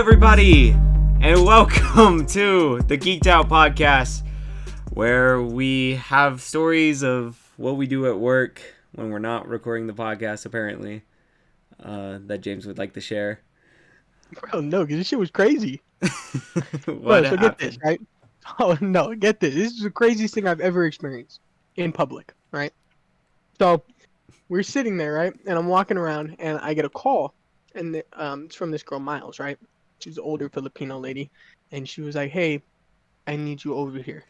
everybody, and welcome to the Geeked Out podcast, where we have stories of what we do at work when we're not recording the podcast, apparently, that James would like to share. Bro, no, because this shit was crazy. What so happened? get this, right? Oh, no, get this. This is the craziest thing I've ever experienced in public, right? So, we're sitting there, right? And I'm walking around, and I get a call, and it's from this girl, Miles, right? She's an older Filipino lady, and she was like, hey, I need you over here.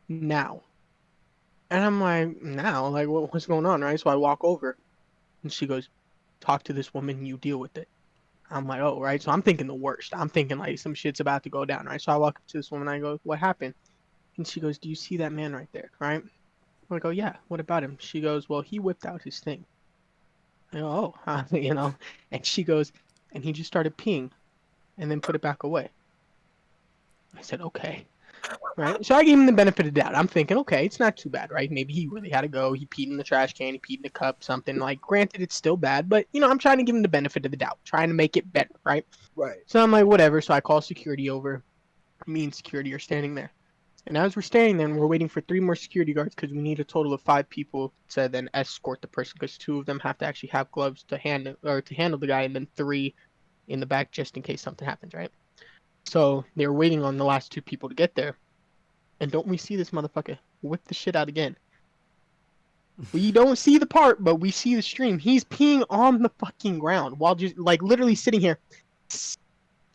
Now. And I'm like, now? Like, what's going on, right? So I walk over, and she goes, talk to this woman, you deal with it. I'm like, oh, right. So I'm thinking the worst. I'm thinking like some shit's about to go down, right? So I walk up to this woman. I go, what happened? And she goes, do you see that man right there, right? I go, yeah. What about him? She goes, well, he whipped out his thing. I go, oh, And she goes, and he just started peeing, and then put it back away. I said, okay. Right. So I gave him the benefit of the doubt. I'm thinking, okay, it's not too bad, right? Maybe he really had to go. He peed in the trash can. He peed in the cup, something. Like, granted, it's still bad, but, I'm trying to give him the benefit of the doubt, trying to make it better, right? Right. So I'm like, whatever. So I call security over. Me and security are standing there. And as we're standing there, we're waiting for 3 more security guards because we need a total of 5 people to then escort the person, because 2 of them have to actually have gloves to handle the guy, and then 3 in the back just in case something happens, right? So they were waiting on the last 2 people to get there. And don't we see this motherfucker whip the shit out again? We don't see the part, but we see the stream. He's peeing on the fucking ground while just, like, literally sitting here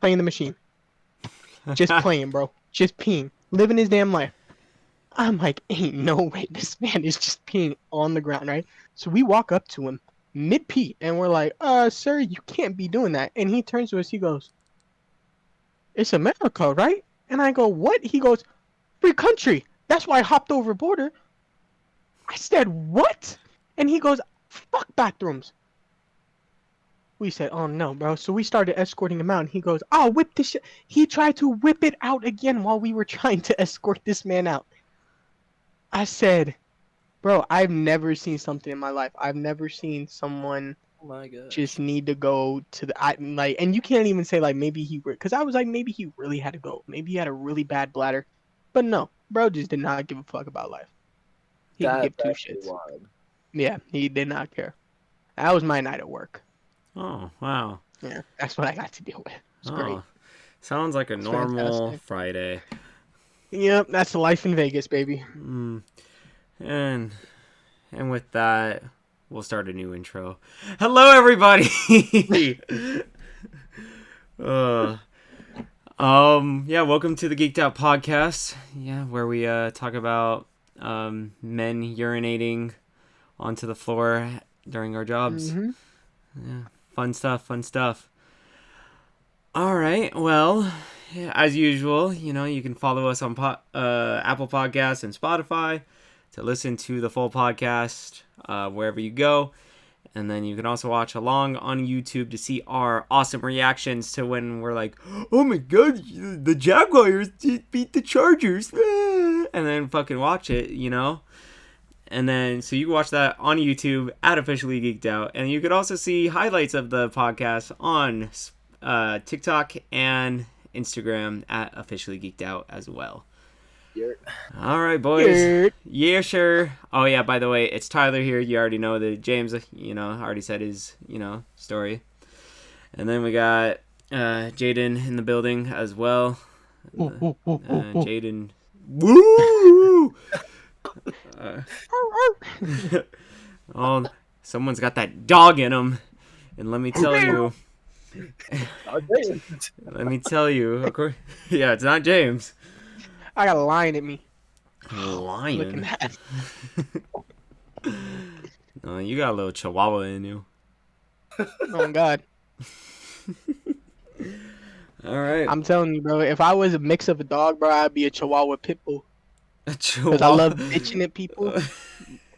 playing the machine. Just playing, bro. Just peeing. Living his damn life. I'm like, ain't no way this man is just peeing on the ground, right? So we walk up to him mid-pee, and we're like, sir, you can't be doing that. And he turns to us, he goes, it's America, right? And I go, what? He goes, free country. That's why I hopped over border. I said, what? And he goes, fuck bathrooms. We said, oh no, bro. So we started escorting him out, and he goes, I'll whip this shit. He tried to whip it out again while we were trying to escort this man out. I said, bro, I've never seen something in my life. I've never seen someone just need to go to the, and you can't even say, like, maybe because I was like, maybe he really had to go. Maybe he had a really bad bladder. But no, bro just did not give a fuck about life. He could give 2 shits. Wild. Yeah, he did not care. That was my night at work. Oh, wow. Yeah, that's what I got to deal with. It's great. Sounds like a normal fantastic Friday. Yep, that's the life in Vegas, baby. And with that, we'll start a new intro. Hello, everybody! Welcome to the Geeked Out podcast. Yeah, where we talk about men urinating onto the floor during our jobs. Mm-hmm. Yeah, fun stuff. All right, well, as usual, you can follow us on Apple Podcasts and Spotify to listen to the full podcast wherever you go. And then you can also watch along on YouTube to see our awesome reactions to when we're like, oh my god, the Jaguars beat the Chargers. And then fucking watch it, And then, so you can watch that on YouTube at Officially Geeked Out. And you could also see highlights of the podcast on TikTok and Instagram at Officially Geeked Out as well. Yeah. All right, boys. Yeah, sure. Oh, yeah, by the way, it's Tyler here. You already know that James, already said his, story. And then we got Jaden in the building as well. Jaden. Woo! Oh, someone's got that dog in him. And let me tell you. Of course. Yeah, it's not James. I got a lion in me. Lion? Looking at. No, you got a little chihuahua in you. Oh, God. All right. I'm telling you, bro, if I was a mix of a dog, bro, I'd be a chihuahua pit bull. A chihuahua? Because I love bitching at people,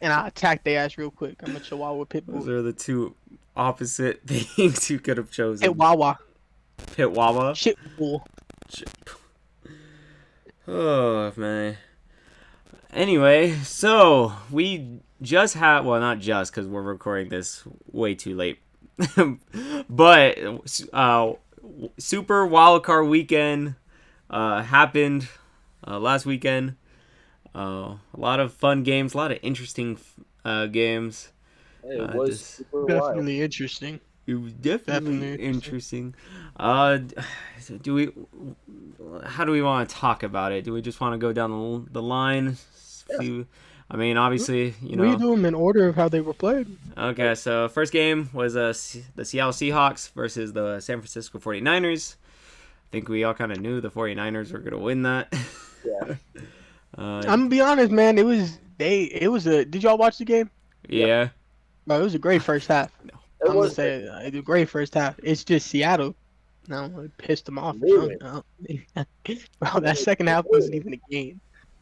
and I attack their ass real quick. I'm a chihuahua pit bull. Those are the 2 opposite things you could have chosen. Pit wawa. Pit wawa? Shit bull. Oh, man. Anyway, so we just had, well, not just because we're recording this way too late, but Super wild card weekend happened last weekend. A lot of fun games, a lot of interesting games. It was This super wild. Definitely interesting. It was definitely Definitely interesting. interesting. Do we? How do we want to talk about it? Do we just want to go down the line? Yeah. Few. I mean, obviously, We do them in order of how they were played. Okay, so first game was the Seattle Seahawks versus the San Francisco 49ers. I think we all kind of knew the 49ers were going to win that. Yeah. I'm gonna be honest, man. It was a. Did y'all watch the game? Yeah. Bro, it was a great first half. It I'm gonna was say it was a great first half. It's just Seattle. No, it pissed them off or Really? something. Bro, that second half wasn't even a game.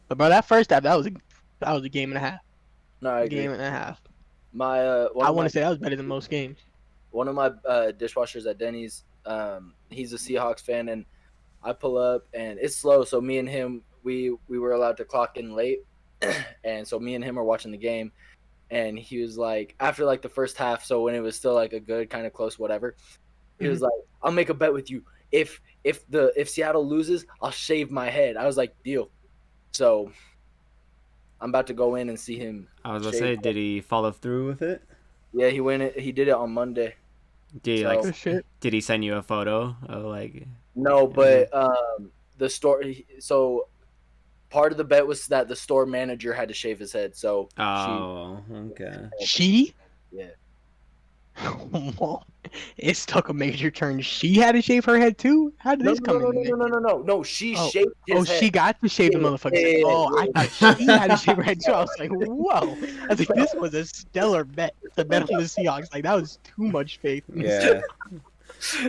But bro, that first half, that was a game and a half. no, I agree. Game and a half. My I want to say that was better than most games. one of my dishwashers at Denny's, he's a Seahawks fan, and I pull up and it's slow. So me and him, we were allowed to clock in late, and so me and him are watching the game, and he was like, after like the first half, so when it was still like a good kind of close whatever, he was like, I'll make a bet with you. If Seattle loses, I'll shave my head. I was like, deal. So I'm about to go in and see him. I was going to say, did he follow through with it? Yeah, he did it on Monday. Did he, So- Good shit. did he send you a photo of like... No, but the store. So part of the bet was that the store manager had to shave his head. So Oh, okay. She? Yeah. It took a major turn. She had to shave her head too? How did No, this come in? no. She Oh. shaved his Oh, head. she got to shave the Yeah, motherfucker. yeah, Oh, I yeah. thought she had to shave her head too. I was like, whoa. I was like, this was a stellar bet. The bet on the Seahawks. Like, that was too much faith. Yeah.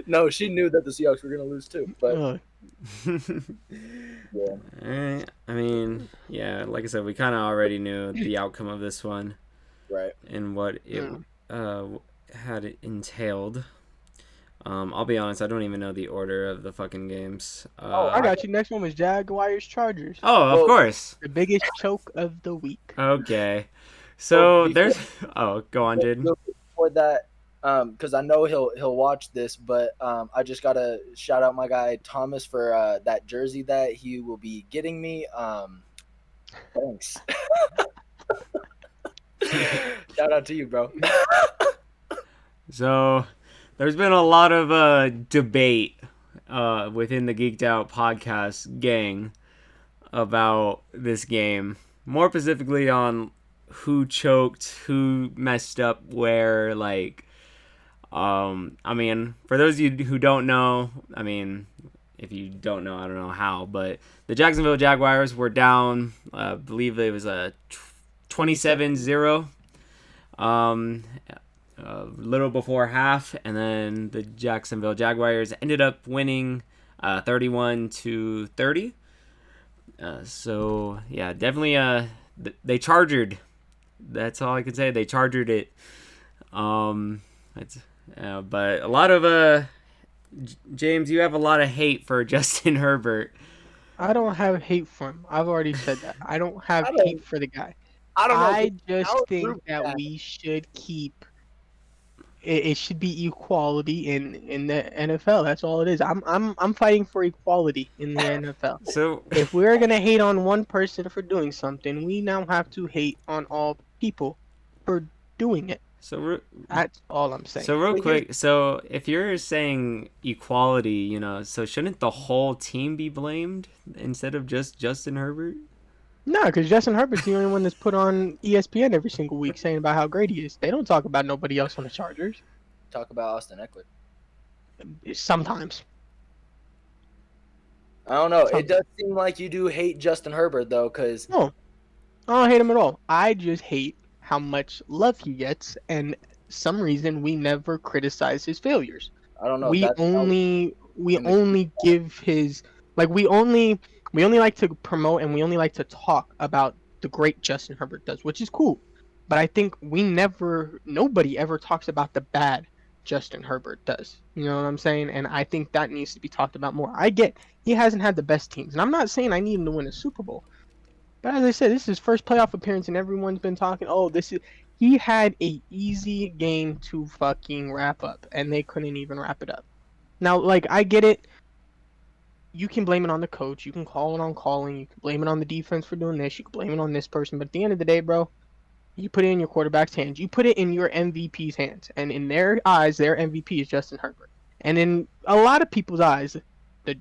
No, she knew that the Seahawks were gonna lose too. But Ugh. yeah, Alright, I mean, yeah, like I said, we kind of already knew the outcome of this one right. and what it had it entailed. I'll be honest, I don't even know the order of the fucking games. I got you. Next one was Jaguars Chargers. Oh, of Well- course. The biggest choke of the week. Okay. So Oh, there's... Oh, go on, Jaden. Before that, because I know he'll watch this, but I just gotta shout out my guy Thomas for that jersey that he will be getting me. Thanks. Shout out to you, bro. So there's been a lot of debate within the Geeked Out podcast gang about this game. More specifically on who choked, who messed up where, like... I mean, for those of you who don't know, I mean, if you don't know, I don't know how, but the Jacksonville Jaguars were down, I believe it was a 27-0, a little before half, and then the Jacksonville Jaguars ended up winning 31-30. So, yeah, definitely, they chargered. That's all I can say. They chargered it. But a lot of James, you have a lot of hate for Justin Herbert. I don't have hate for him. I've already said that. I don't have I don't- hate for the guy. I don't know. I just I'll think prove that that. we should keep it should be equality in the NFL. That's all it is. I'm fighting for equality in the NFL. So If we're gonna hate on one person for doing something, we now have to hate on all people for doing it. That's all I'm saying. So real quick, so if you're saying equality, so shouldn't the whole team be blamed instead of just Justin Herbert? No, because Justin Herbert's the only one that's put on ESPN every single week saying about how great he is. They don't talk about nobody else on the Chargers. Talk about Austin Eckler. Sometimes. I don't know. It does seem like you do hate Justin Herbert though, because No, I don't hate him at all. I just hate how much love he gets, and some reason we never criticize his failures. I don't know. We that's- only give his we only like to promote and we only like to talk about the great Justin Herbert does, which is cool. But I think nobody ever talks about the bad Justin Herbert does. You know what I'm saying? And I think that needs to be talked about more. I get he hasn't had the best teams, and I'm not saying I need him to win a Super Bowl. But as I said, this is his first playoff appearance, and everyone's been talking. Oh, he had a easy game to fucking wrap up, and they couldn't even wrap it up. Now, like, I get it. You can blame it on the coach. You can call it on calling. You can blame it on the defense for doing this. You can blame it on this person. But at the end of the day, bro, you put it in your quarterback's hands. You put it in your MVP's hands. And in their eyes, their MVP is Justin Herbert. And in a lot of people's eyes, the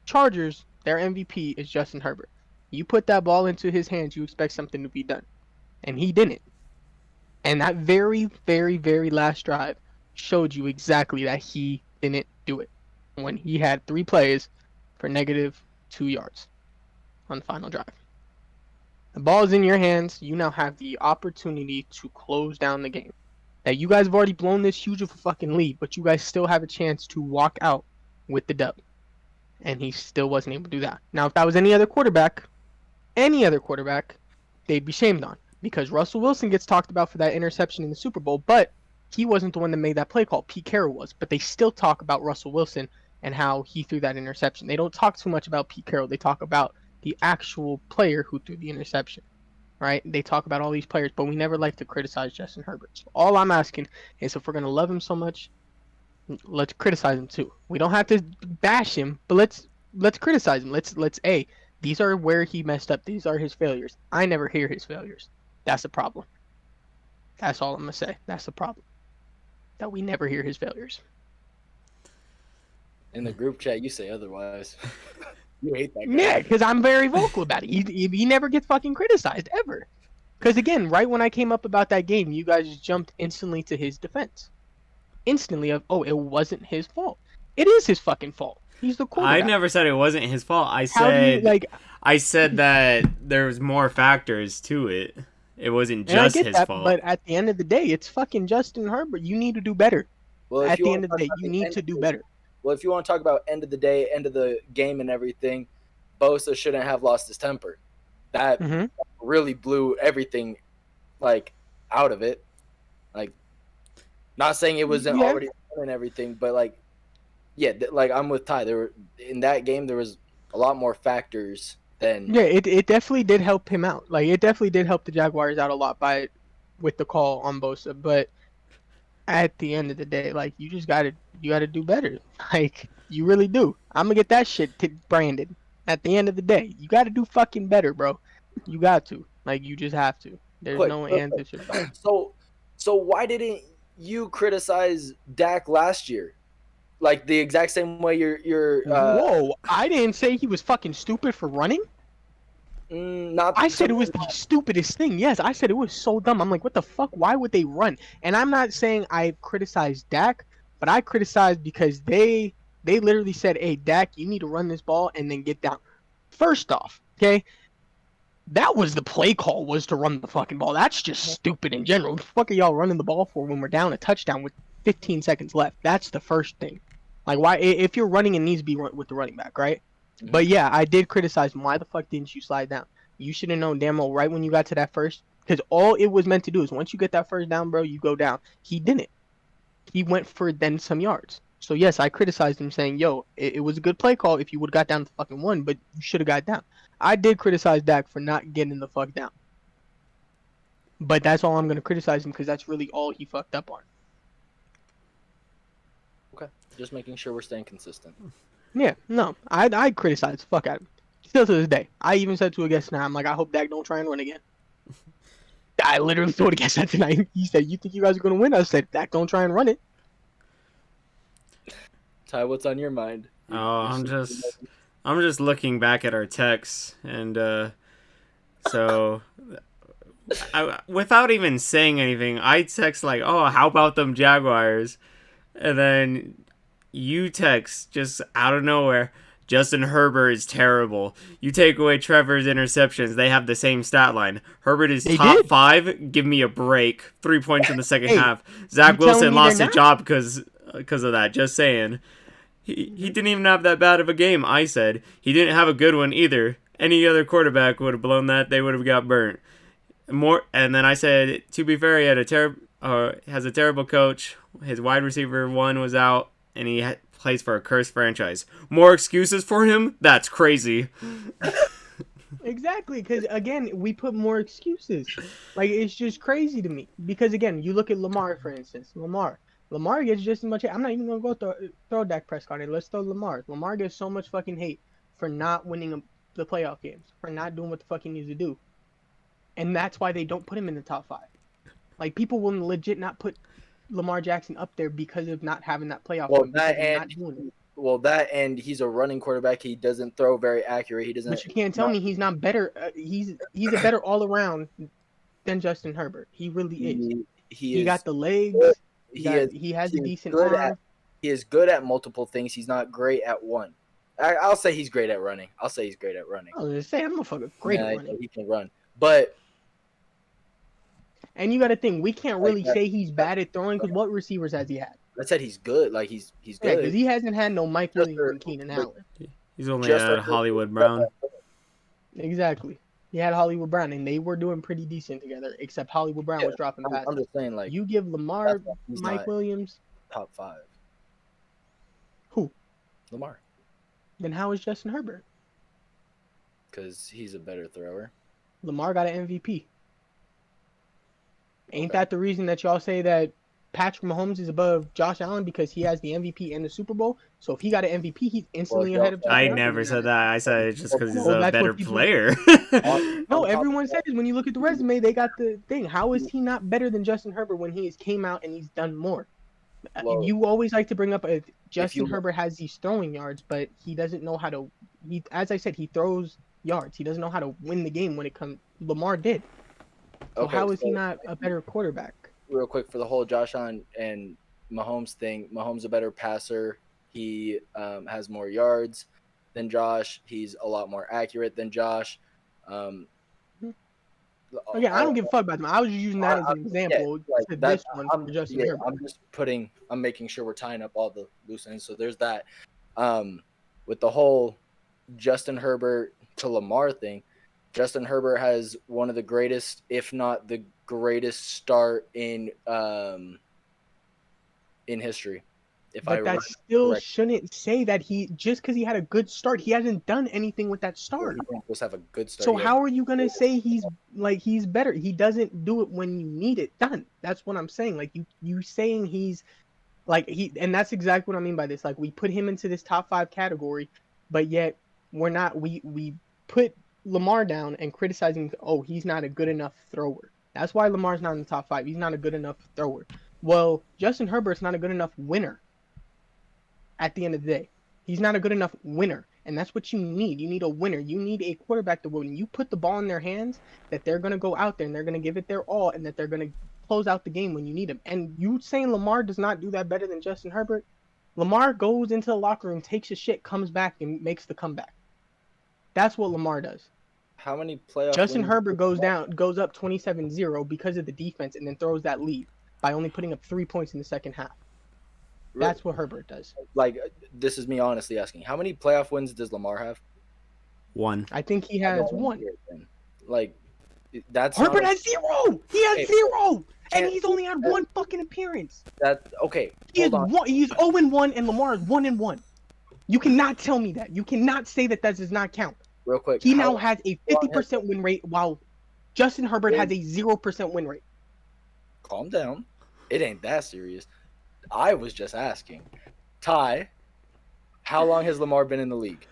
Chargers, their MVP is Justin Herbert. You put that ball into his hands, you expect something to be done. And he didn't. And that very, very, very last drive showed you exactly that he didn't do it. When he had 3 plays for -2 yards on the final drive. The ball is in your hands. You now have the opportunity to close down the game. Now, you guys have already blown this huge of a fucking lead, but you guys still have a chance to walk out with the dub. And he still wasn't able to do that. Now, if that was any other quarterback, they'd be shamed on. Because Russell Wilson gets talked about for that interception in the Super Bowl, but he wasn't the one that made that play call. Pete Carroll was. But they still talk about Russell Wilson and how he threw that interception. They don't talk too much about Pete Carroll. They talk about the actual player who threw the interception, right? They talk about all these players, but we never like to criticize Justin Herbert. So all I'm asking is if we're going to love him so much, let's criticize him too. We don't have to bash him, but let's criticize him. These are where he messed up. These are his failures. I never hear his failures. That's the problem. That's all I'm going to say. That's the problem. That we never hear his failures. In the group chat, you say otherwise. You hate that guy. Yeah, because I'm very vocal about it. He never gets fucking criticized, ever. Because, again, right when I came up about that game, you guys jumped instantly to his defense. Instantly of, oh, it wasn't his fault. It is his fucking fault. He's the quarterback. I never said it wasn't his fault. I said that there was more factors to it. It wasn't just his fault. But at the end of the day, it's fucking Justin Herbert. You need to do better. Well, at the end of the day, you need to do better. Well, if you want to talk about end of the day, end of the game and everything, Bosa shouldn't have lost his temper. That really blew everything, like, out of it. Like, not saying it wasn't already done and everything, but, like, yeah, like, I'm with Ty. In that game, there was a lot more factors than... Yeah, it definitely did help him out. Like, it definitely did help the Jaguars out a lot with the call on Bosa, but at the end of the day, like, you gotta do better. Like, you really do. I'm gonna get that shit to Brandon. At the end of the day, you gotta do fucking better, bro. You got to. Like, you just have to. There's no answer. So why didn't you criticize Dak last year? Like, the exact same way you're Whoa, I didn't say he was fucking stupid for running. I said it was the stupidest thing. Yes, I said it was so dumb. I'm like, what the fuck? Why would they run? And I'm not saying I criticized Dak, but I criticized because they literally said, hey, Dak, you need to run this ball and then get down. First off, okay, that was the play call, was to run the fucking ball. That's just stupid in general. What the fuck are y'all running the ball for when we're down a touchdown with 15 seconds left? That's the first thing. Like, why? If you're running, it needs to be with the running back, right? But yeah, I did criticize him. Why the fuck didn't you slide down? You should have known damn well right when you got to that first, because all it was meant to do is once you get that first down, bro, you go down. He didn't. He went for then some yards. So yes, I criticized him saying, yo, it was a good play call if you would have got down to fucking 1, but you should have got down. I did criticize Dak for not getting the fuck down. But that's all I'm going to criticize him, because that's really all he fucked up on. Okay, just making sure we're staying consistent. Yeah, no, I criticize the fuck out of him. Still to this day. I even said to a guest now, I'm like, I hope Dak don't try and run again. I literally told a guest that tonight. He said, you think you guys are going to win? I said, Dak don't try and run it. Ty, what's on your mind? Oh, I'm just looking back at our texts, and so without even saying anything, I text like, oh, how about them Jaguars? And then you text just out of nowhere, Justin Herbert is terrible. You take away Trevor's interceptions, they have the same stat line. Herbert is top 5. Give me a break. 3 points in the second half. Zach Wilson lost his job because of that. Just saying. He didn't even have that bad of a game, I said. He didn't have a good one either. Any other quarterback would have blown that. They would have got burnt. And then I said, to be fair, he had has a terrible coach. His wide receiver 1 was out, and he plays for a cursed franchise. More excuses for him? That's crazy. Exactly, because, again, we put more excuses. Like, it's just crazy to me. Because, again, you look at Lamar, for instance. Lamar, Lamar gets just as much hate. I'm not even gonna go throw Dak Prescott in. Let's throw Lamar. Lamar gets so much fucking hate for not winning the playoff games, for not doing what the fuck he needs to do, and that's why they don't put him in the top 5. Like people will legit not put Lamar Jackson up there because of not having that playoff win, because of not doing it. Well, that and he's a running quarterback. He doesn't throw very accurate. He doesn't. But you can't tell me he's not better. He's a better all around than Justin Herbert. He really is. He got the legs. He has a decent arm. He is good at multiple things. He's not great at one. I'll say he's great at running. I was just saying, I'm a fucking great at running. He can run, but. And you got to think, we can't really say he's bad at throwing because what receivers has he had? I said he's good. Like he's good. Yeah, because he hasn't had no Mike Williams and Keenan Allen. He's only had Hollywood Brown. Exactly. He had Hollywood Brown, and they were doing pretty decent together, except Hollywood Brown was dropping passes. I'm just saying, like, you give Lamar Mike Williams top 5. Who? Lamar. Then how is Justin Herbert? Because he's a better thrower. Lamar got an MVP. Ain't that the reason that y'all say that Patrick Mahomes is above Josh Allen because he has the MVP and the Super Bowl? So if he got an MVP, he's instantly ahead of Josh Allen. I never said that. I said it just because he's a better player. No, everyone says when you look at the resume, they got the thing. How is he not better than Justin Herbert when he came out and he's done more? Well, you always like to bring up Justin Herbert has these throwing yards, but he doesn't know how to. As I said, he throws yards. He doesn't know how to win the game when it comes. Lamar did. So how is he not a better quarterback? Real quick, for the whole Josh Allen and Mahomes thing, Mahomes a better passer. He has more yards than Josh. He's a lot more accurate than Josh. I don't give a fuck about them. I was just using that as an example to this one for Justin Herbert. I'm making sure we're tying up all the loose ends. So there's that. With the whole Justin Herbert to Lamar thing, Justin Herbert has one of the greatest, if not the greatest, start in history. But that still shouldn't say that just because he had a good start, he hasn't done anything with that start. He didn't just have a good start. So how are you gonna say he's better? He doesn't do it when you need it done. That's what I'm saying. Like you saying he's and that's exactly what I mean by this. Like we put him into this top 5 category, but yet we're not. We put Lamar down and criticizing. Oh, he's not a good enough thrower. That's why Lamar's not in the top 5. He's not a good enough thrower. Well, Justin Herbert's not a good enough winner. At the end of the day, he's not a good enough winner, and that's what you need. You need a winner. You need a quarterback that when you put the ball in their hands, that they're gonna go out there and they're gonna give it their all, and that they're gonna close out the game when you need them. And you saying Lamar does not do that better than Justin Herbert? Lamar goes into the locker room, takes a shit, comes back, and makes the comeback. That's what Lamar does. How many playoffs? Justin Herbert goes up 27-0 because of the defense, and then throws that lead by only putting up 3 points in the second half. That's what Herbert does. Like, this is me honestly asking. How many playoff wins does Lamar have? 1. I think he has 1. Like, that's Herbert has 0. He has 0, and he's only had 1 fucking appearance. Okay. He's 0-1, and Lamar is 1-1. You cannot tell me that. You cannot say that does not count. Real quick. He now has a 50% win rate, while Justin Herbert has a 0% win rate. Calm down. It ain't that serious. I was just asking. Ty, how long has Lamar been in the league?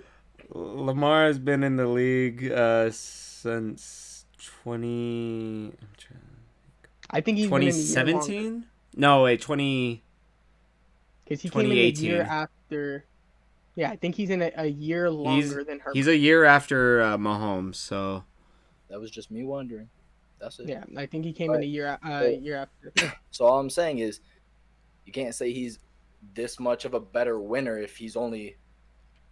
Lamar has been in the league since I think he's 2017? No, wait, 20. Because he came in a year after. Yeah, I think he's in a year longer than Herbert. He's a year after Mahomes, so. That was just me wondering. That's it. Yeah, I think he came in a year after. So all I'm saying is, you can't say he's this much of a better winner if he's only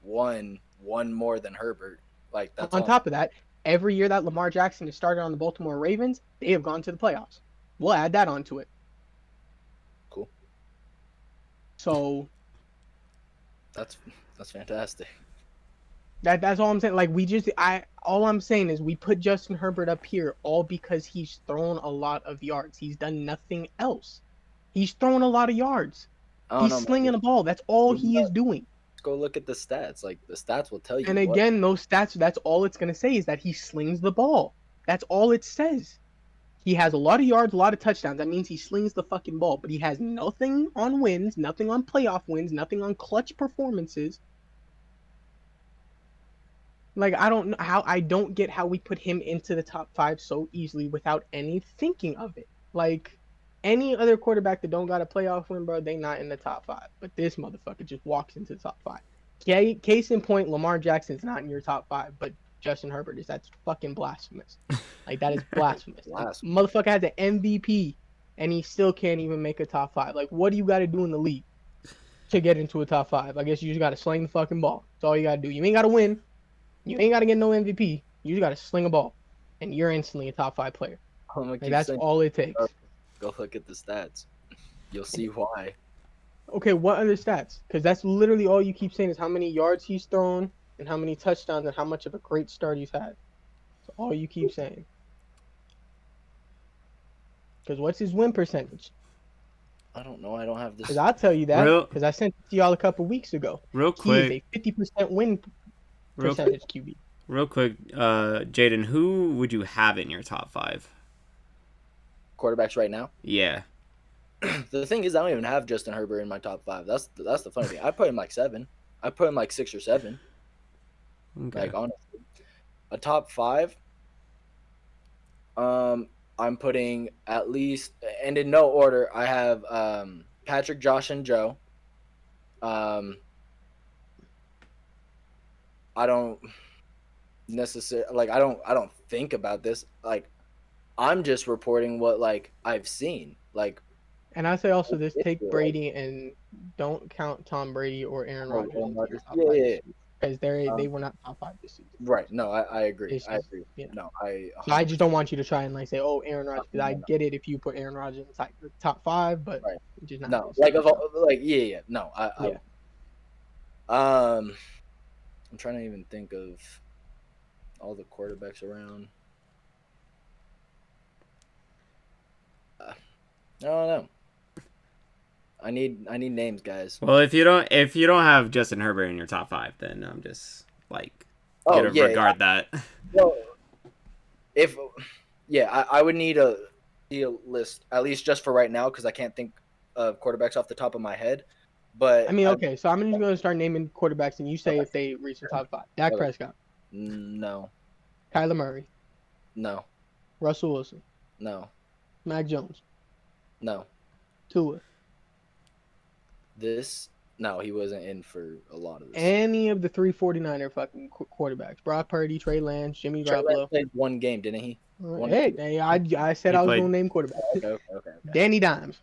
one more than Herbert. Like that's on top of that, every year that Lamar Jackson has started on the Baltimore Ravens, they have gone to the playoffs. We'll add that onto it. Cool. So that's fantastic. That's all I'm saying. Like all I'm saying is we put Justin Herbert up here all because he's thrown a lot of yards. He's done nothing else. He's throwing a lot of yards. He's slinging the ball. That's all he is doing. Go look at the stats. Like the stats will tell you. And again, those stats, that's all it's going to say is that he slings the ball. That's all it says. He has a lot of yards, a lot of touchdowns. That means he slings the fucking ball, but he has nothing on wins, nothing on playoff wins, nothing on clutch performances. Like, I don't get how we put him into the top 5 so easily without any thinking of it. Like, any other quarterback that don't got a playoff win, bro, they not in the top 5. But this motherfucker just walks into the top 5. Case in point, Lamar Jackson's not in your top 5, but Justin Herbert is. That's fucking blasphemous. Like, that is blasphemous. Motherfucker has an MVP, and he still can't even make a top 5. Like, what do you got to do in the league to get into a top 5? I guess you just got to sling the fucking ball. That's all you got to do. You ain't got to win. You ain't got to get no MVP. You just got to sling a ball, and you're instantly a top 5 player. Like, that's all it takes. Go look at the stats. You'll see why. Okay, what other stats? Because that's literally all you keep saying is how many yards he's thrown and how many touchdowns and how much of a great start he's had. That's all you keep saying. Because what's his win percentage? I don't know. I don't have this. Because I'll tell you that. Because I sent it to y'all a couple weeks ago. Real quick. He is a 50% win percentage QB. Real quick, Jaden, who would you have in your top 5? Quarterbacks right now? Yeah. The thing is, I don't even have Justin Herbert in my top 5. That's the funny thing. I put him like 7. I put him like 6 or 7. Okay. Like, honestly, a top 5. I'm putting at least, and in no order, I have Patrick, Josh, and Joe. I don't necessarily like. I don't think about this. Like, I'm just reporting what like I've seen. Like, and I say also this: take Brady and don't count Tom Brady or Aaron Rodgers. Yeah. Because they were not top 5 this season. Right. No, I agree. I agree. Yeah. No, I just don't want you to try and like say, oh, Aaron Rodgers. Because I get it if you put Aaron Rodgers in the top 5, but right. Just not no, like of all, like yeah. No, I'm trying to even think of all the quarterbacks around. I don't know. I need names, guys. Well, if you don't have Justin Herbert in your top 5, then I'm just like regard that. Well, I would need a list at least just for right now because I can't think of quarterbacks off the top of my head. But I mean, okay, so I'm just going to start naming quarterbacks, and you say if they reach the top 5. Dak Prescott. No. Kyler Murray. No. Russell Wilson. No. Mac Jones. No. Tua. No, he wasn't in for a lot of this. Any of the 349er fucking quarterbacks. Brock Purdy, Trey Lance, Jimmy Garoppolo. Played one game, didn't he? Hey, I said I was going to name quarterbacks. Okay. Danny Dimes.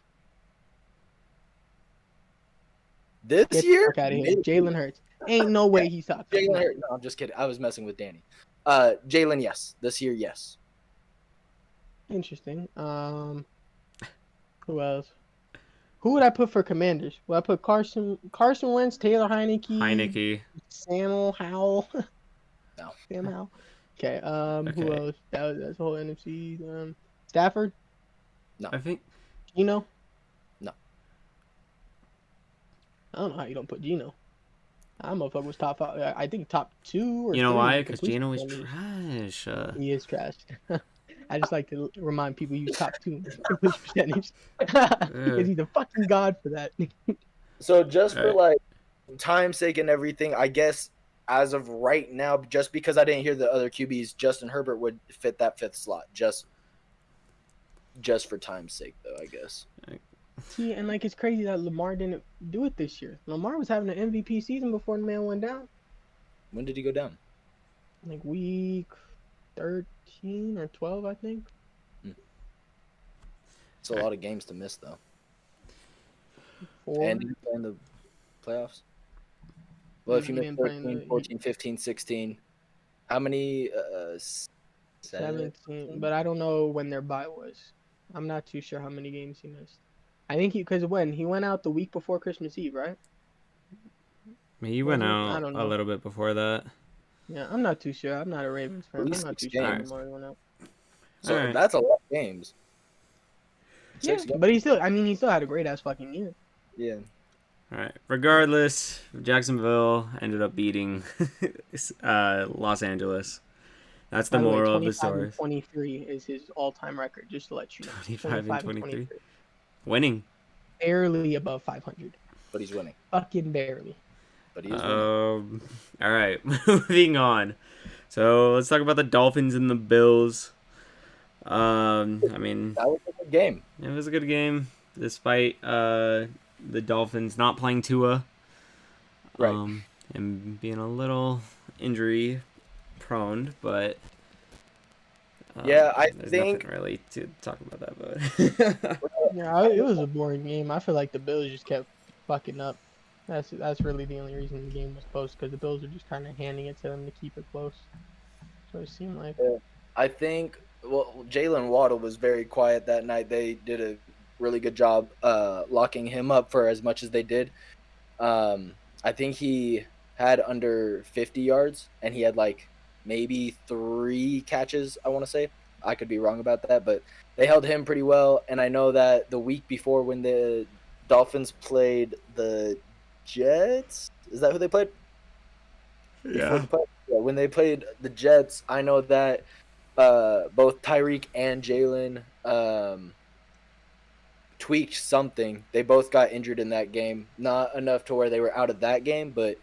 This year? Jalen Hurts. Ain't no way he's top. Jalen Hurts. No, I'm just kidding. I was messing with Danny. Jalen, yes. This year, yes. Interesting. Who else? Who would I put for Commanders? Would I put Carson Wentz, Taylor Heineke, Sam Howell? No. Sam Howell. Okay. Okay. Who else? That's the whole NFC. Stafford. No. I think Geno. No. I don't know how you don't put Geno. That motherfucker was top 5. I think top 2 or. You know 3 why? Because Geno is trash. He is trash. I just like to remind people use top 2 in completion percentage because he's a fucking god for that. So just for like time's sake and everything, I guess as of right now, just because I didn't hear the other QBs, Justin Herbert would fit that 5th slot. Just for time's sake, though, I guess. See, and like it's crazy that Lamar didn't do it this year. Lamar was having an MVP season before the man went down. When did he go down? Like week 13 or 12, I think. It's a lot of games to miss, though. 4. And did he play in the playoffs? Well, if you missed 13, 14, 15, 16, how many? 17. But I don't know when their bye was. I'm not too sure how many games he missed. I think because when he went out the week before Christmas Eve, right? He went out a little bit before that. Yeah, I'm not too sure. I'm not a Ravens fan. I'm not too sure games. Lamar went out. So that's a lot of games. Yeah, but he still had a great ass fucking year. Yeah. All right. Regardless, Jacksonville ended up beating Los Angeles. That's the By the way, moral of the 25 story. and 23 is his all-time record. Just to let you know, 25 and 23. Winning. barely above 500. But he's winning. Fucking barely. But he is winning. All right, moving on. So let's talk about the Dolphins and the Bills. I mean, That was a good game. it was a good game, despite the Dolphins not playing Tua, Right. and being a little injury prone. But Yeah, I there's think nothing really to talk about that. But Yeah, it was a boring game. I feel like the Bills just kept fucking up. That's really the only reason the game was close, because the Bills were just kind of handing it to them to keep it close. So it seemed like. I think Jalen Waddle was very quiet that night. They did a really good job locking him up for as much as they did. I think he had under 50 yards, and he had like maybe 3 catches, I want to say. I could be wrong about that, but they held him pretty well. And I know that the week before, when the Dolphins played the Jets, is that who they played? Before the play? Yeah, when they played the Jets, I know that both Tyreek and Jalen tweaked something. They both got injured in that game. Not enough to where they were out of that game, but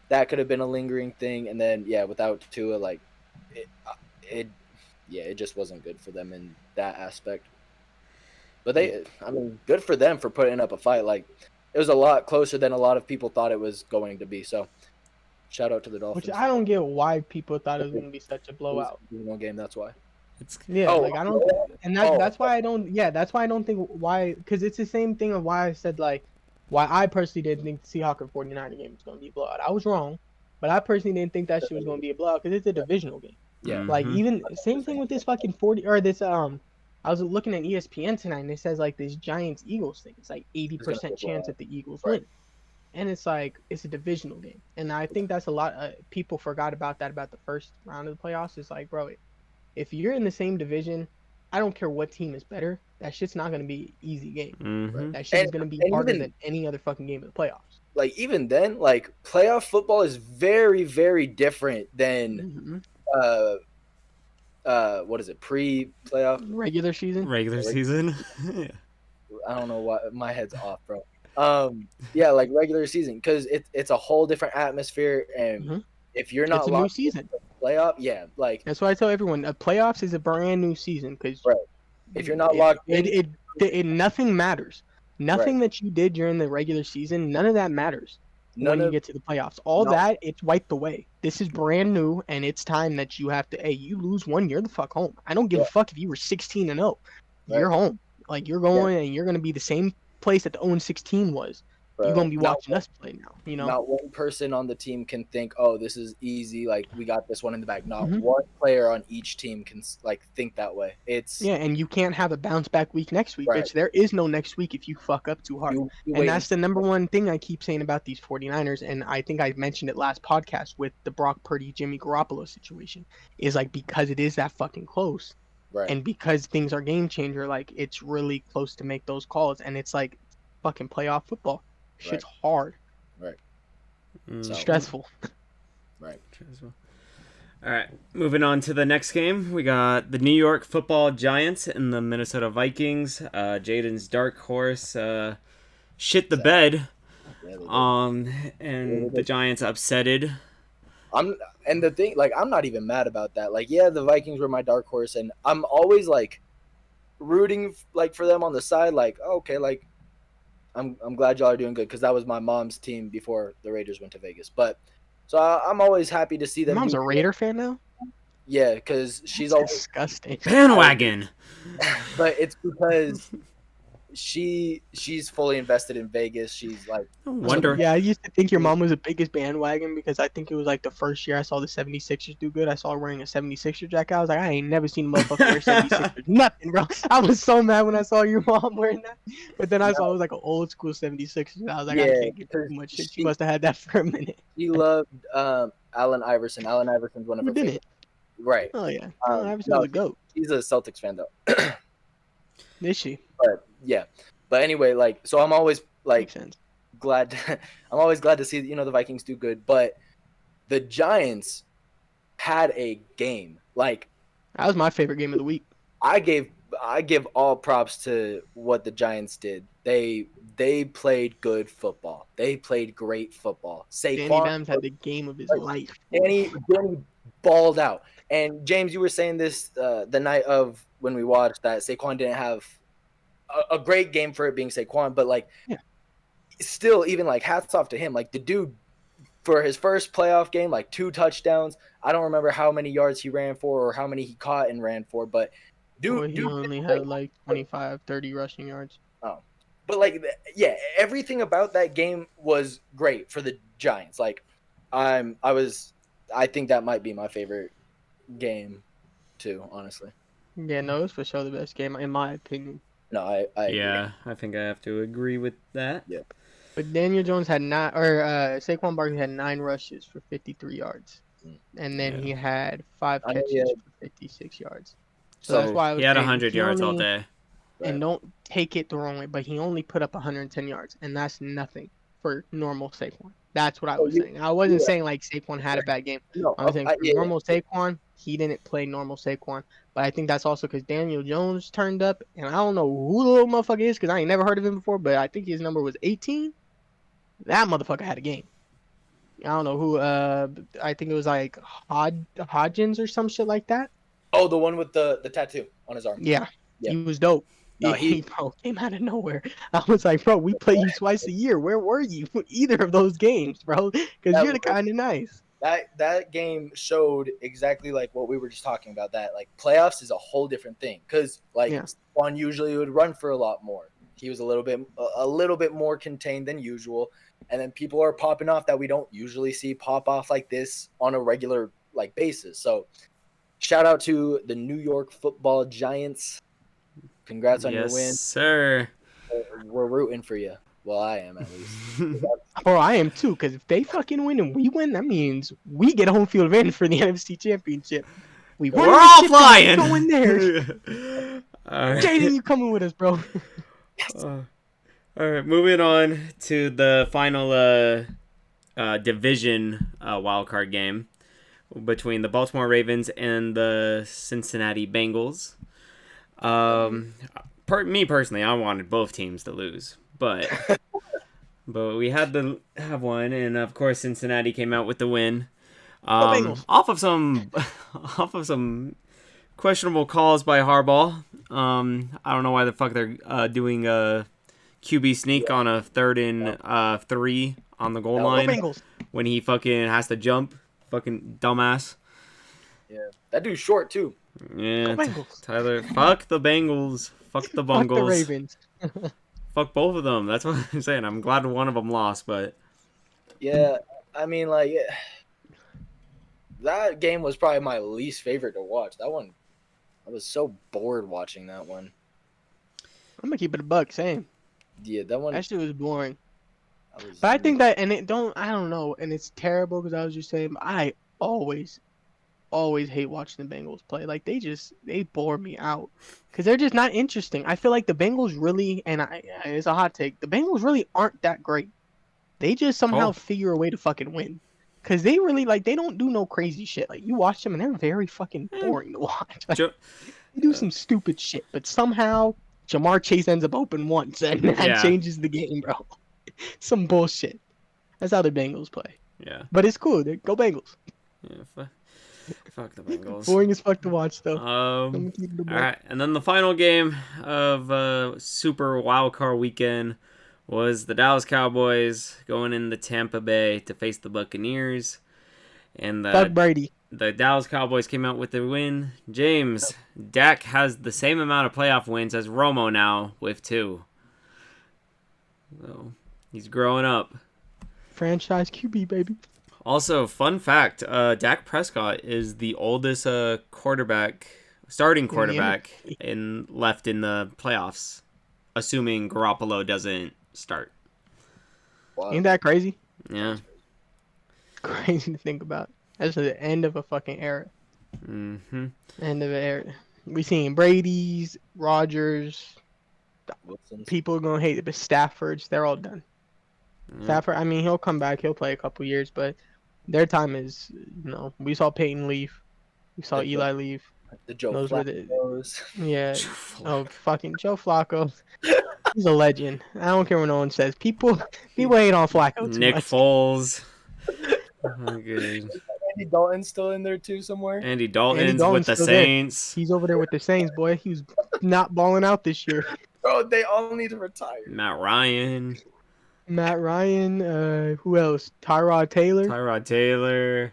that could have been a lingering thing. And then, yeah, without Tua, like, it just wasn't good for them in that aspect. But good for them for putting up a fight. Like, it was a lot closer than a lot of people thought it was going to be. So, shout out to the Dolphins. Which I don't get why people thought it was going to be such a blowout. Divisional game, that's why. I don't, and that's why I don't. Yeah, that's why I don't think why, because it's the same thing of why I said like, why I personally didn't think the Seahawks and 49er game was going to be a blowout. I was wrong, but I personally didn't think that shit was going to be a blowout because it's a divisional game. Yeah. Like even same thing with this fucking 40 or this I was looking at ESPN tonight and it says like this Giants Eagles thing. It's like 80% chance that the Eagles win. And it's like it's a divisional game. And I think that's a lot people forgot about that about the first round of the playoffs. It's like, bro, if you're in the same division, I don't care what team is better. That shit's not going to be an easy game. That shit is going to be harder than any other fucking game of the playoffs. Like even then, like playoff football is very, very different than what is it, pre-playoff? Regular season. Yeah. I don't know why my head's off, bro. Yeah, like regular season, because it's a whole different atmosphere, and if you're not it's a new season. Playoff, yeah, like that's why I tell everyone, playoffs is a brand new season because if you're not locked in, it nothing matters. Nothing that you did during the regular season, none of that matters when you get to the playoffs. All that, it's wiped away. This is brand new, and it's time that you have to. Hey, you lose one, you're the fuck home. I don't give a fuck if you were 16-0. You're home. Like you're going, and you're gonna be the same place that the 0-16 was. You're gonna be watching us play now. You know, not one person on the team can think, "Oh, this is easy. Like we got this one in the bag." Not one player on each team can like think that way. And you can't have a bounce back week next week, which there is no next week if you fuck up too hard. And that's the number one thing I keep saying about these 49ers, and I think I mentioned it last podcast with the Brock Purdy, Jimmy Garoppolo situation, is like because it is that fucking close, and because things are game changer, like it's really close to make those calls, and it's like fucking playoff football. Shit's hard. It's stressful. Stressful. All right, moving on to the next game. We got the New York Football Giants and the Minnesota Vikings. Jaden's dark horse shit the bed. And the Giants upsetted. And the thing, like, I'm not even mad about that. Like, yeah, the Vikings were my dark horse, and I'm always like rooting like for them on the side. Like, okay, like. I'm glad y'all are doing good because that was my mom's team before the Raiders went to Vegas. But so I'm always happy to see them. Your mom's a Raider fan now? Yeah, because she's always disgusting. Bandwagon. But it's because she's fully invested in Vegas. She's like wonder. Yeah, I used to think your mom was the biggest bandwagon because I think it was like the first year I saw the 76ers do good. I saw her wearing a 76er jacket. I was like, I ain't never seen a motherfucker wear 76ers. Nothing, bro. I was so mad when I saw your mom wearing that. But then I saw it was like an old school 76ers. And I was like, I can't get too much shit. She must have had that for a minute. She loved Allen Iverson. Allen Iverson's one of her favorites. Right. Oh, yeah. Allen Iverson was a GOAT. She's a Celtics fan, though. Is she? But yeah. But anyway, like, so I'm always like glad. I'm always glad to see the Vikings do good, but the Giants had a game. Like That was my favorite game of the week. I give all props to what the Giants did. They played good football. They played great football. Danny Saquon, Dimes had the game of his like, life. Danny balled out. And James, you were saying this the night of when we watched that Saquon didn't have a great game for it being Saquon, but like Yeah. still, even like hats off to him. Like the dude for his first playoff game, like 2 touchdowns. I don't remember how many yards he ran for or how many he caught and ran for, but Well, dude he only had like 25, 30 rushing yards. Oh, but like, yeah, everything about that game was great for the Giants. Like, I think that might be my favorite game, too. Honestly, Yeah, no, it was for sure the best game in my opinion. no, I agree. Yeah, I think I have to agree with that. Yeah. But Daniel Jones had Saquon Barkley had 9 rushes for 53 yards, and then he had 5 catches for 56 yards. So that's why I was he had saying 100 yards all day. And don't take it the wrong way, but he only put up 110 yards, and that's nothing for normal Saquon. That's what I was saying. I wasn't saying like Saquon had a bad game. No, I was saying for normal Saquon, he didn't play normal Saquon. But I think that's also because Daniel Jones turned up, and I don't know who the little motherfucker is because I ain't never heard of him before, but I think his number was 18. That motherfucker had a game. I don't know who. I think it was like Hodgins or some shit like that. Oh, the one with the tattoo on his arm. Yeah. Yeah. He was dope. No, he bro, came out of nowhere. I was like, bro, we play you twice a year. Where were you for either of those games, bro? Because you're the kind of nice. That game showed exactly like what we were just talking about. That like playoffs is a whole different thing because like Juan usually would run for a lot more. He was a little bit more contained than usual, and then people are popping off that we don't usually see pop off like this on a regular like basis. So shout out to the New York Football Giants. Congrats on your win. Yes, sir. We're rooting for you. Well, I am at least. Bro, I am too, because if they fucking win and we win, that means we get home field advantage for the NFC Championship. We're all flying. Going there. Right. Jaden, you coming with us, bro? All right, moving on to the final division wildcard game between the Baltimore Ravens and the Cincinnati Bengals. Me personally, I wanted both teams to lose, but we had to have one, and of course Cincinnati came out with the win. Off of some questionable calls by Harbaugh. I don't know why the fuck they're doing a QB sneak on a 3rd and 3 on the goal line when he fucking has to jump. Fucking dumbass. Yeah, that dude's short too. Yeah, Tyler. Fuck the Bengals. Fuck the Bungles. Fuck the Ravens. Fuck both of them. That's what I'm saying. I'm glad one of them lost, but yeah, I mean, like that game was probably my least favorite to watch. That one, I was so bored watching that one. I'm gonna keep it a buck, same. Yeah, that one. That shit was boring. But I think that, and I don't know, and it's terrible because I was just saying, I always hate watching the Bengals play. Like they bore me out because they're just not interesting. I feel like the Bengals really, and it's a hot take, the Bengals really aren't that great. They just somehow figure a way to fucking win. Because they really, like, they don't do no crazy shit. Like, you watch them and they're very fucking boring to watch. Like, they do some stupid shit, but somehow Jamar Chase ends up open once and that changes the game, bro. Some bullshit. That's how the Bengals play. Yeah. But it's cool. Go Bengals. Yeah, fuck the Bengals. Boring as fuck to watch, though. All right, and then the final game of Super Wildcard Weekend was the Dallas Cowboys going into Tampa Bay to face the Buccaneers. And Fuck Brady. The Dallas Cowboys came out with the win. James, Dak has the same amount of playoff wins as Romo now with 2. So, he's growing up. Franchise QB, baby. Also, fun fact, Dak Prescott is the oldest starting quarterback left in the playoffs, assuming Garoppolo doesn't start. Wow. Ain't that crazy? Yeah. Crazy to think about. That's the end of a fucking era. Mm-hmm. End of an era. We seen Brady's, Rodgers. Wilson's. People are gonna hate it, but Stafford's, they're all done. Stafford, I mean, he'll come back. He'll play a couple years, but Their time is, we saw Peyton leave. We saw The Joe, Eli leave. the Joe Those were the, Flacco's. yeah. Oh, fucking Joe Flacco. He's a legend. I don't care what no one says. People hate on Flacco too Nick much. Foles. Oh, good. Andy Dalton's still in there too somewhere. Andy Andy Dalton's with Dalton's the still there. Saints. He's over there with the Saints, boy. He was not balling out this year. Bro, they all need to retire. Matt Ryan. Matt Ryan, who else? Tyrod Taylor. Tyrod Taylor.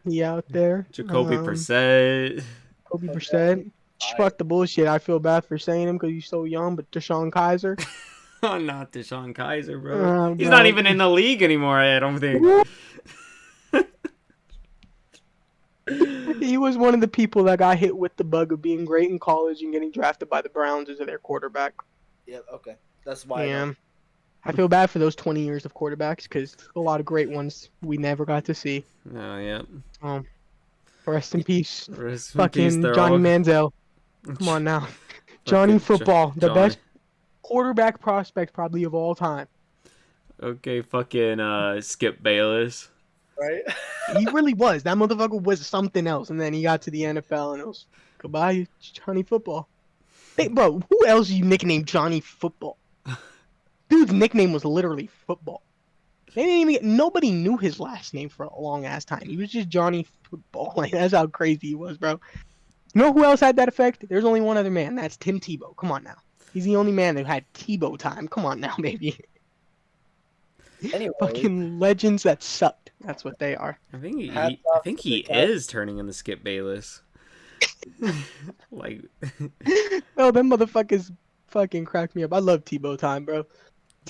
He out there. Jacoby Brissett. Kobe Brissett. Fuck the bullshit. I feel bad for saying him because he's so young, but Deshaun Kaiser. Oh, not Deshaun Kaiser, bro. He's bro. not even in the league anymore, I don't think. He was one of the people that got hit with the bug of being great in college and getting drafted by the Browns as their quarterback. Yeah, okay. That's why. Yeah. I feel bad for those 20 years of quarterbacks because a lot of great ones we never got to see. Oh, yeah. Rest in peace. Rest in Fucking peace, they're Johnny all... Manziel. Come on now. Johnny Football. The best quarterback prospect probably of all time. Okay, fucking Skip Bayless. Right? He really was. That motherfucker was something else. And then he got to the NFL and it was, goodbye, Johnny Football. Hey, bro, who else you nicknamed Johnny Football? Dude's nickname was literally Football. They didn't even nobody knew his last name for a long ass time. He was just Johnny Football. Like that's how crazy he was, bro. You know who else had that effect? There's only one other man. That's Tim Tebow. Come on now. He's the only man that had Tebow time. Come on now, baby. Anyway, Fucking legends that sucked. That's what they are. I think he is turning into Skip Bayless. Like, Oh, them motherfuckers fucking cracked me up. I love Tebow time, bro.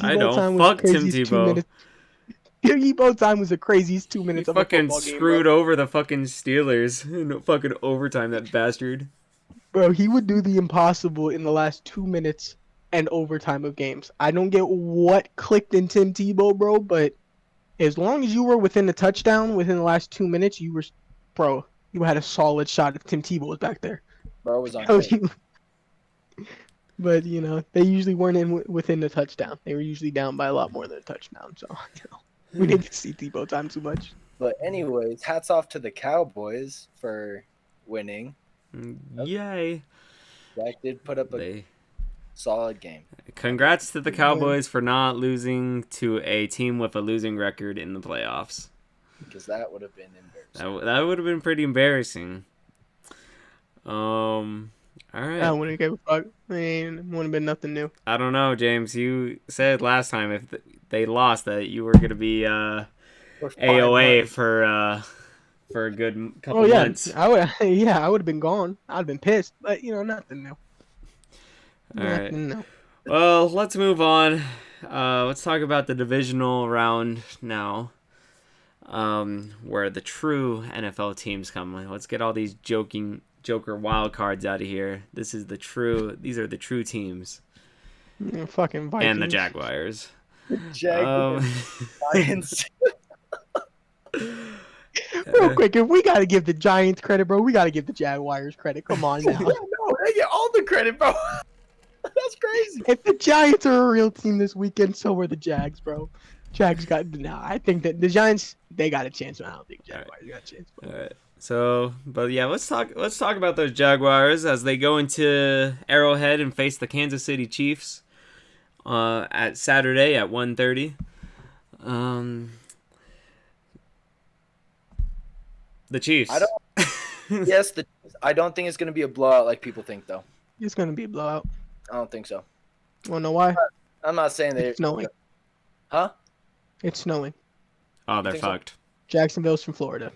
I don't. Fuck Tim Tebow. Tebow time was the craziest 2 minutes He of a fucking football game, screwed bro. over the fucking Steelers in fucking overtime, that bastard. Bro, he would do the impossible in the last 2 minutes and overtime of games. I don't get what clicked in Tim Tebow, bro, but as long as you were within the touchdown within the last 2 minutes, you had a solid shot if Tim Tebow was back there. bro was on. But they usually weren't within the touchdown. They were usually down by a lot more than a touchdown. So we didn't see Tebow time too much. But anyways, hats off to the Cowboys for winning. Yay! Jack did put up a solid game. Congrats to the Cowboys for not losing to a team with a losing record in the playoffs. Because that would have been embarrassing. That would have been pretty embarrassing. All right. I wouldn't give a fuck. It wouldn't have been nothing new. I don't know, James. You said last time if they lost that you were gonna be AOA for a good couple months. I would. Yeah, I would have been gone. I'd have been pissed. But nothing new. All right. New. Well, let's move on. Let's talk about the divisional round now. Where the true NFL teams come. Let's get all these Joker wild cards out of here. These are the true teams. Fucking Vikings. And the Jaguars. Giants. Real quick, if we gotta give the Giants credit, bro, we gotta give the Jaguars credit. Come on now. No, they get all the credit, bro. That's crazy. If the Giants are a real team this weekend, so are the Jags, bro. Jags got I think that the Giants they got a chance. I don't think Jaguars got a chance. All right. So, but yeah, let's talk about those Jaguars as they go into Arrowhead and face the Kansas City Chiefs at Saturday at 1:30. The Chiefs. I don't think it's going to be a blowout like people think, though. It's going to be a blowout. I don't think so. Want to know why? I'm not saying that it's snowing. Huh? It's snowing. Oh, they're fucked. So? Jacksonville's from Florida.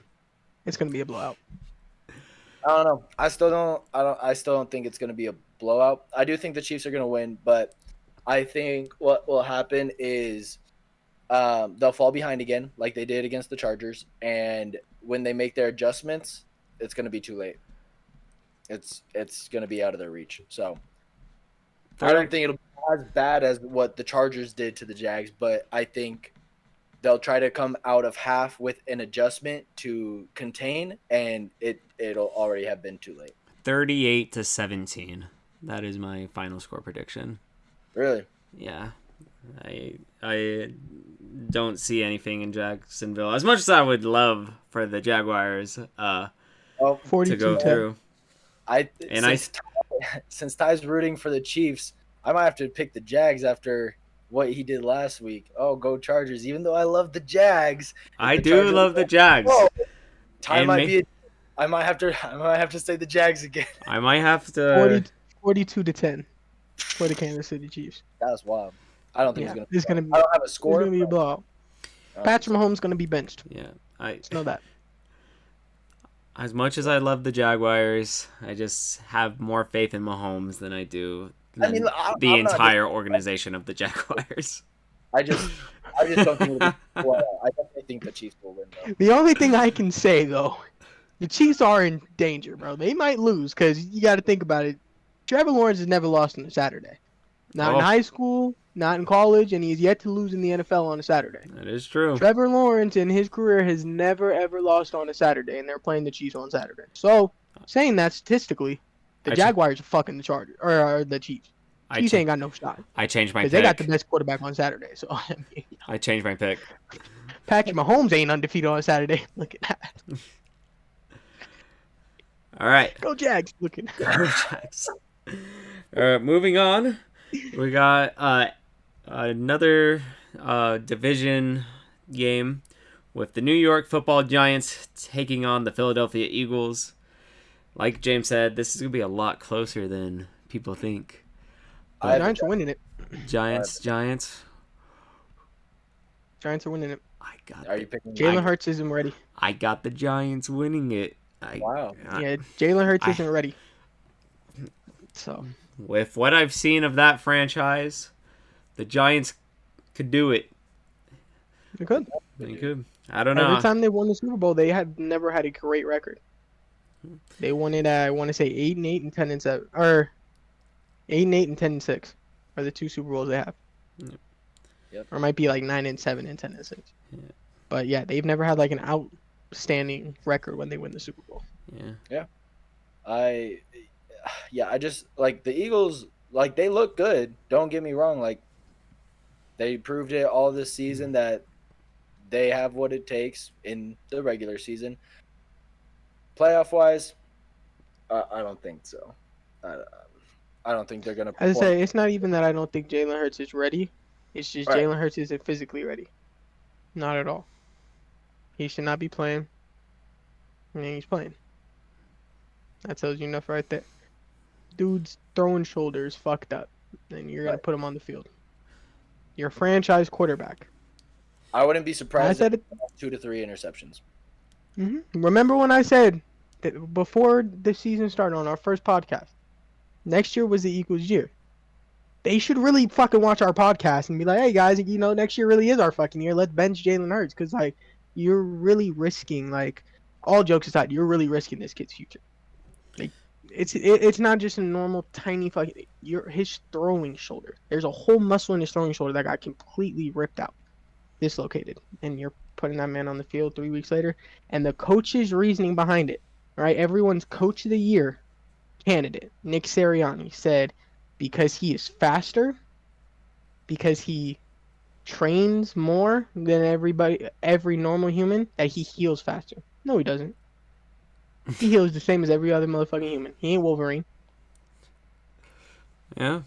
It's going to be a blowout. I don't know. I still don't think it's going to be a blowout. I do think the Chiefs are going to win, but I think what will happen is they'll fall behind again like they did against the Chargers, and when they make their adjustments, it's going to be too late. It's going to be out of their reach. So I don't think it'll be as bad as what the Chargers did to the Jags, but I think they'll try to come out of half with an adjustment to contain, and it'll already have been too late. 38-17. That is my final score prediction. Really? Yeah. don't see anything in Jacksonville. As much as I would love for the Jaguars Oh, to 42 go 10. through. And since Ty's rooting for the Chiefs, I might have to pick the Jags after what he did last week. Oh, go Chargers! Even though I love the Jags, if I the do Chargers love the win, Jags. oh, Ty And might be. I might have to say the Jags again. I might have to 42 to 10 for the Kansas City Chiefs. That's wild. I don't think Yeah, it's it's gonna. gonna I don't have a it's score. gonna be a blowout. Patrick Mahomes gonna be benched. Yeah. I Just know that. As much as I love the Jaguars, I just have more faith in Mahomes than I do I mean, the I'm not entire organization of the Jaguars. I just don't think it'll be. Well, I definitely think the Chiefs will win though. The only thing I can say though, the Chiefs are in danger, bro. They might lose because you got to think about it. Trevor Lawrence has never lost on a Saturday. Not in high school, not in college, and he's yet to lose in the NFL on a Saturday. That is true. Trevor Lawrence in his career has never ever lost on a Saturday, and they're playing the Chiefs on Saturday. So, saying that statistically, the Jaguars are fucking the Chargers or the Chiefs. Chiefs ain't got no shot I changed my because pick. they got the best quarterback on Saturday. So, I changed my pick. Patrick Mahomes ain't undefeated on Saturday. Look at that. All right. Go Jags. Looking. Go Jags. All right, moving on. We got another division game with the New York Football Giants taking on the Philadelphia Eagles. Like James said, this is going to be a lot closer than people think. The Giants are winning it. Giants. Giants are winning it. Are you picking? Jalen Hurts isn't ready. I got the Giants winning it. Wow. Yeah, Jalen Hurts isn't ready. So, with what I've seen of that franchise, the Giants could do it. they could. They could. I don't know. Every time they won the Super Bowl, they had never had a great record. They won it at, I want to say 8-8 and 10-7, or 8-8 and 10-6 are the two Super Bowls they have. Yep. Or it might be like 9-7 and 10-6. Yeah. But yeah, they've never had like an outstanding record when they win the Super Bowl. Yeah. I just like the Eagles. Like they look good. Don't get me wrong. Like they proved it all this season that they have what it takes in the regular season. Playoff wise, I don't think so. I don't think they're gonna. As I say, it's not even that I don't think Jalen Hurts is ready. It's just Right. Jalen Hurts isn't physically ready. Not at all. He should not be playing. And he's playing. That tells you enough right there. Dude's throwing shoulders fucked up. And you're going to put him on the field. You're a franchise quarterback. I wouldn't be surprised. I said it. 2 to 3 interceptions. Remember when I said that before the season started on our first podcast, next year was the Eagles' year. They should really fucking watch our podcast and be like, hey guys, next year really is our fucking year. Let's bench Jalen Hurts. Because, like, you're really risking, like, all jokes aside, you're really risking this kid's future. Like, it's not just a normal tiny fucking, his throwing shoulder. There's a whole muscle in his throwing shoulder that got completely ripped out, dislocated. And you're putting that man on the field 3 weeks later. And the coach's reasoning behind it, right? Everyone's coach of the year candidate, Nick Sirianni, said because he is faster, because he trains more than every normal human, that he heals faster. No, he doesn't. He heals the same as every other motherfucking human. He ain't Wolverine. Yeah.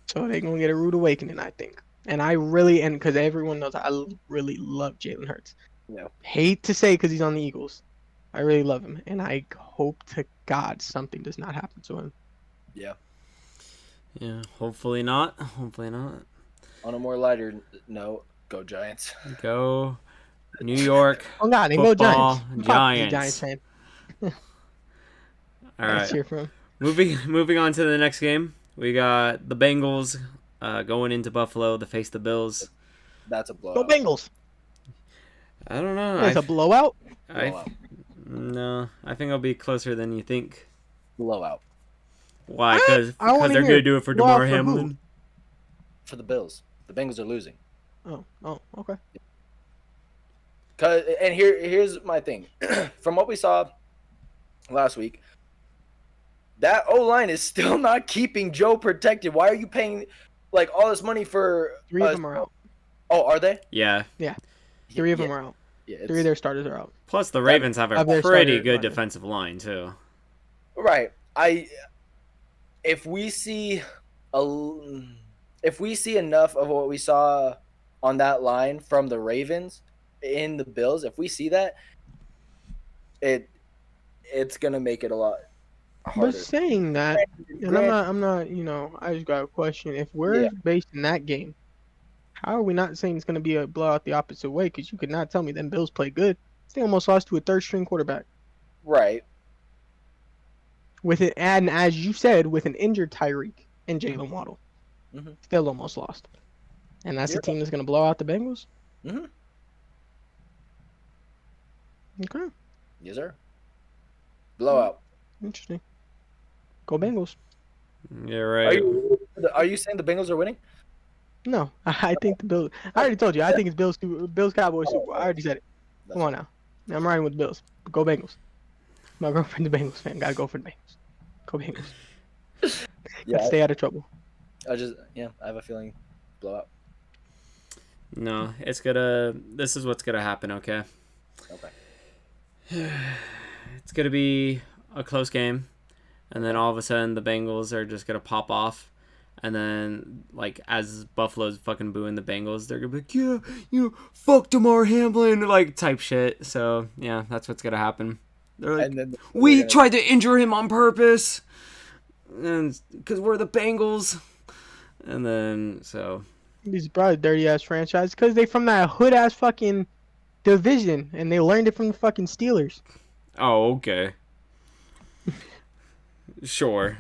So they're gonna get a rude awakening, I think. And because everyone knows I really love Jalen Hurts. Yeah. Hate to say because he's on the Eagles. I really love him, and I hope to God something does not happen to him. Yeah. Yeah. Hopefully not. Hopefully not. On a more lighter note, go Giants. Go New York. Oh God, then go Football Giants. Giants. Giants fan. All Let's right. cheer for him. Moving on to the next game. We got the Bengals going into Buffalo to face the Bills. That's a Go blowout. Bengals. I don't know. It's a blowout. No, I think it'll be closer than you think. Blowout. Why? Because I wanna they're hear going to do it for blowout DeMar for who? Hamlin. For the Bills. The Bengals are losing. Oh, okay. And here's my thing. From what we saw last week, that O-line is still not keeping Joe protected. Why are you paying like all this money for 3 of them are out. Oh, are they? Yeah. Three of Yeah, them are out. yeah. Three of their starters are out. Plus, the That- Ravens have a Of their pretty starter good lineup. defensive line too. Right. If we see a if we see enough of what we saw on that line from the Ravens in the Bills, if we see that, it's gonna make it a lot But harder. saying that, and Grant, I'm not, I just got a question. If yeah, we're basing that game, how are we not saying it's going to be a blowout the opposite way? Because you could not tell me them Bills play good. They almost lost to a third string quarterback right. with it, and as you said, with an injured Tyreek and Jalen Waddle, hmm still almost lost. And that's Yeah. a team that's going to blow out the Bengals. hmm Okay, Yes, sir. Blowout. interesting. Go Bengals. Yeah, Are right. you saying the Bengals are winning? No, I think the Bills. I already told you. I think it's Bills Cowboys Super Bowl. I already said it. That's Come on now. I'm riding with the Bills. Go Bengals. My girlfriend's a Bengals fan. Gotta go for the Bengals. Go Bengals. Yeah, Gotta stay out of trouble. I have a feeling blowout. No, this is what's gonna happen. Okay. Okay. It's gonna be a close game, and then all of a sudden the Bengals are just gonna pop off, and then like as Buffalo's fucking booing the Bengals, they're gonna be like, yeah, fuck Damar Hamlin, like type shit. So yeah, that's what's gonna happen. They're like, And then we tried to injure him on purpose, and because we're the Bengals, and then so These probably dirty ass franchise because they from that hood ass fucking division and they learned it from the fucking Steelers. oh okay, sure.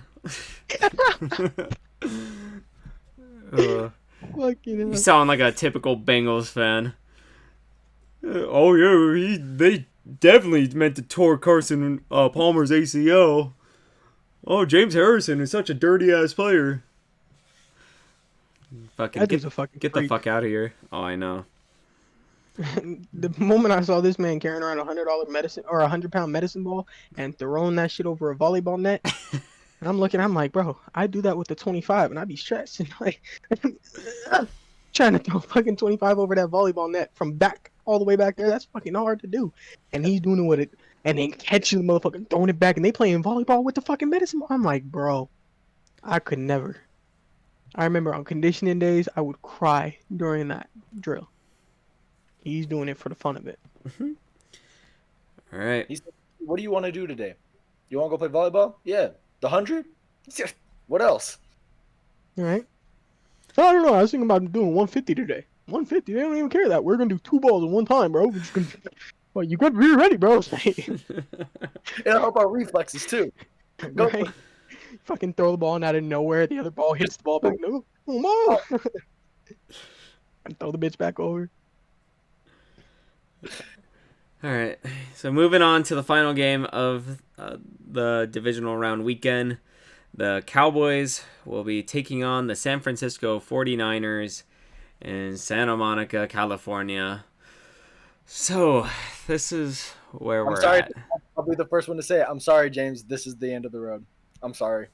Fucking You hell. sound like a typical Bengals fan. Oh yeah, they definitely meant to tore Carson Palmer's ACL. Oh, James Harrison is such a dirty ass player. Fucking That dude's a fucking get the freak. fuck out of here. Oh, I know. The moment I saw this man carrying around $100 medicine or £100 medicine ball and throwing that shit over a volleyball net, and I'm like, bro, I do that with the 25 and I'd be stressed and like trying to throw fucking 25 over that volleyball net from back all the way back there. That's fucking hard to do. And he's doing it with it and then catching the motherfucker, throwing it back, and they playing volleyball with the fucking medicine ball. I'm like, bro, I could never. I remember on conditioning days, I would cry during that drill. He's doing it for the fun of it. All right. He said, "What do you want to do today? You want to go play volleyball? Yeah, the 100. What else? All right. So I don't know. I was thinking about doing 150 today. 150. They don't even care that. We're gonna do 2 balls at one time, bro. We're just gonna... Well, you got to be ready, bro. It'll help our reflexes too. Go. Right? Fucking throw the ball and out of nowhere, the other ball hits the ball back. No, come on. And throw the bitch back over. All right. So moving on to the final game of the divisional round weekend. The Cowboys will be taking on the San Francisco 49ers in Santa Monica, California. So, this is where I'm we're sorry. at. I'll be the first one to say it. I'm sorry, James. This is the end of the road. I'm sorry.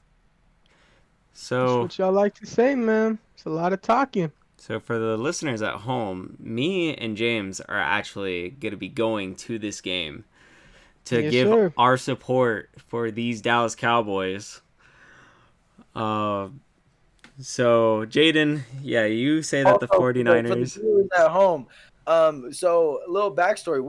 That's So, what y'all like to say, man. It's a lot of talking. so for the listeners at home, me and James are actually going to be going to this game to Yes, give sir. our support for these Dallas Cowboys. So Jaden, yeah, you say that the Also, for the 49ers. viewers at home, so a little backstory.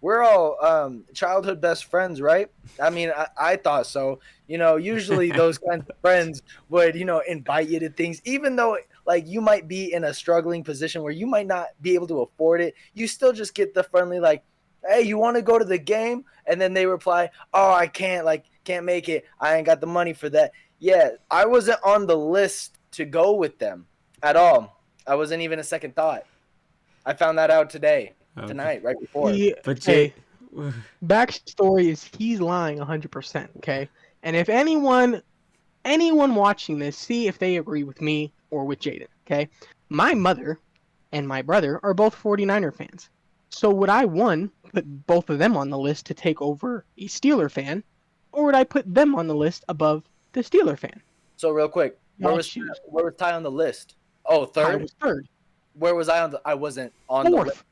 We're all childhood best friends, right? I mean, I thought so. Usually those kinds of friends would, invite you to things, even though like you might be in a struggling position where you might not be able to afford it. You still just get the friendly like, hey, you want to go to the game? And then they reply, oh, I can't make it. I ain't got the money for that. Yeah, I wasn't on the list to go with them at all. I wasn't even a second thought. I found that out tonight, right before. But Hey, Jay, backstory is he's lying 100%. Okay, and if anyone watching this, see if they agree with me or with Jaden. Okay, my mother and my brother are both 49er fans. So would I put both of them on the list to take over a Steeler fan, or would I put them on the list above the Steeler fan? So real quick, where Y'all was choose. Ty on the list? Oh, Ty third? was third. Where was I on the? I wasn't on the list. Fourth.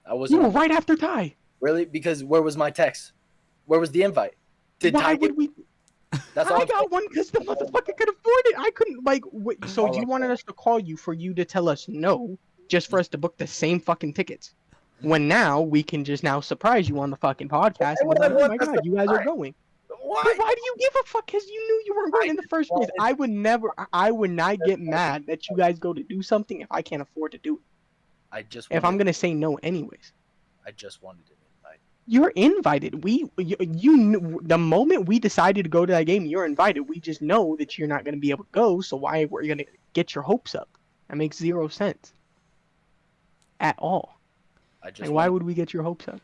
I You wasn't were on right after Ty. really because where was my text? Where was the invite? Did Why Ty would we? That's all. I got one because the motherfucker could afford it. I couldn't like. So you wanted us to call you for you to tell us no, just for us to book the same fucking tickets. When now we can just now surprise you on the fucking podcast and be like, oh my god, you guys are going. Why? But why do you give a fuck? Because you knew you weren't going in the first place. I would not get mad that you guys go to do something if I can't afford to do it. If I'm gonna say no anyways. I just wanted an invite. You're invited. You knew, the moment we decided to go to that game, you're invited. We just know that you're not gonna be able to go. So why we're gonna get your hopes up? That makes zero sense. At all. Why would we get your hopes up?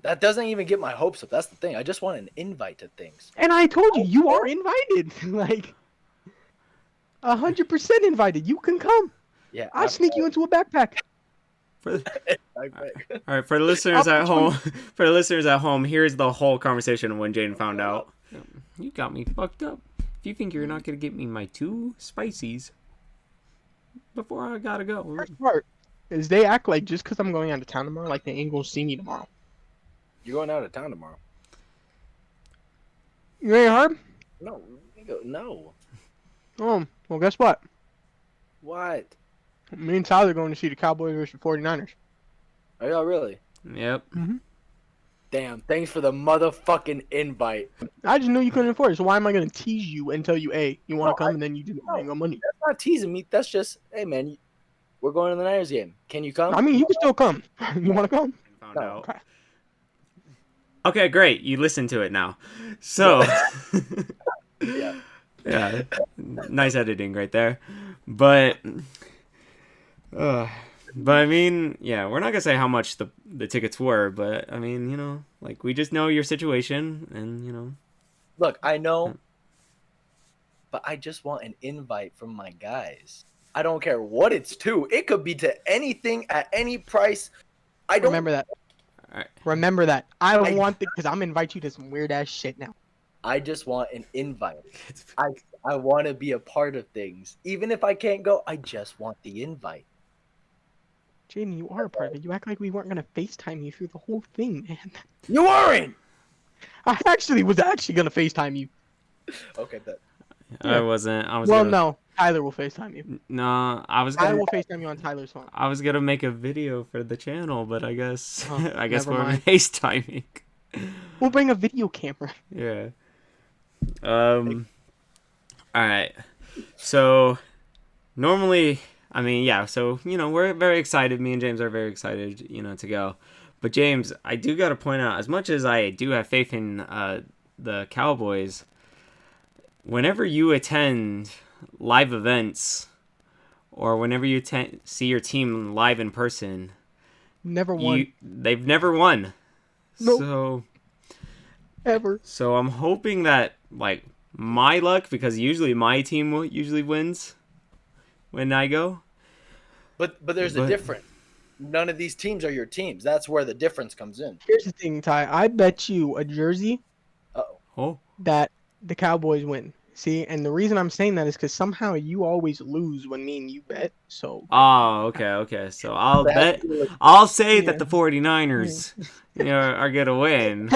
That doesn't even get my hopes up. That's the thing. I just want an invite to things. And I told you, you are invited. Like 100% invited. You can come. Yeah. I'll sneak you into a backpack. All right, for the listeners at home, here's the whole conversation when Jaden found out. You got me fucked up. If you think you're not gonna get me my 2 spicies before I gotta go. First part is they act like just because I'm going out of town tomorrow, like they ain't gonna see me tomorrow. You're going out of town tomorrow. You ain't heard? No. Oh, well, guess what? What? Me and Tyler are going to see the Cowboys versus 49ers. Are y'all really? Yep. Mm-hmm. Damn. Thanks for the motherfucking invite. I just knew you couldn't afford it, so why am I going to tease you and tell you, hey, you want to come, and then you didn't bring no money? That's not teasing me. That's just, hey, man, we're going to the Niners game. Can you come? I mean, you can still come. You want to come? Found out. Okay, great. You listen to it now. So, yeah, nice editing right there. But I mean, yeah, we're not gonna say how much the tickets were, but I mean, you know, like we just know your situation, and you know. Look, I know, but I just want an invite from my guys. I don't care what it's to. It could be to anything at any price. I don't remember that. Right. Remember that. I don't want it because I'm gonna invite you to some weird ass shit now. I just want an invite. I want to be a part of things. Even if I can't go, I just want the invite. Jaden, you are a part of it. You act like we weren't gonna FaceTime you through the whole thing, man. You aren't! I was actually gonna FaceTime you. Okay, bet. I wasn't. No. Tyler will FaceTime you. No, I will FaceTime you on Tyler's phone. I was gonna make a video for the channel, but I guess we're FaceTiming. We'll bring a video camera. Yeah. All right. So normally, I mean, yeah. So you know, we're very excited. Me and James are very excited, you know, to go. But James, I do got to point out, as much as I do have faith in the Cowboys, whenever you attend live events or whenever you see your team live in person, they've never won. Nope. So ever. So I'm hoping that like my luck, because usually my team usually wins when I go. But there's a difference. None of these teams are your teams. That's where the difference comes in. Here's the thing, Ty. I bet you a jersey that the Cowboys win. See, and the reason I'm saying that is because somehow you always lose when me and you bet. So. Oh, okay. So I'll say that the 49ers are gonna win.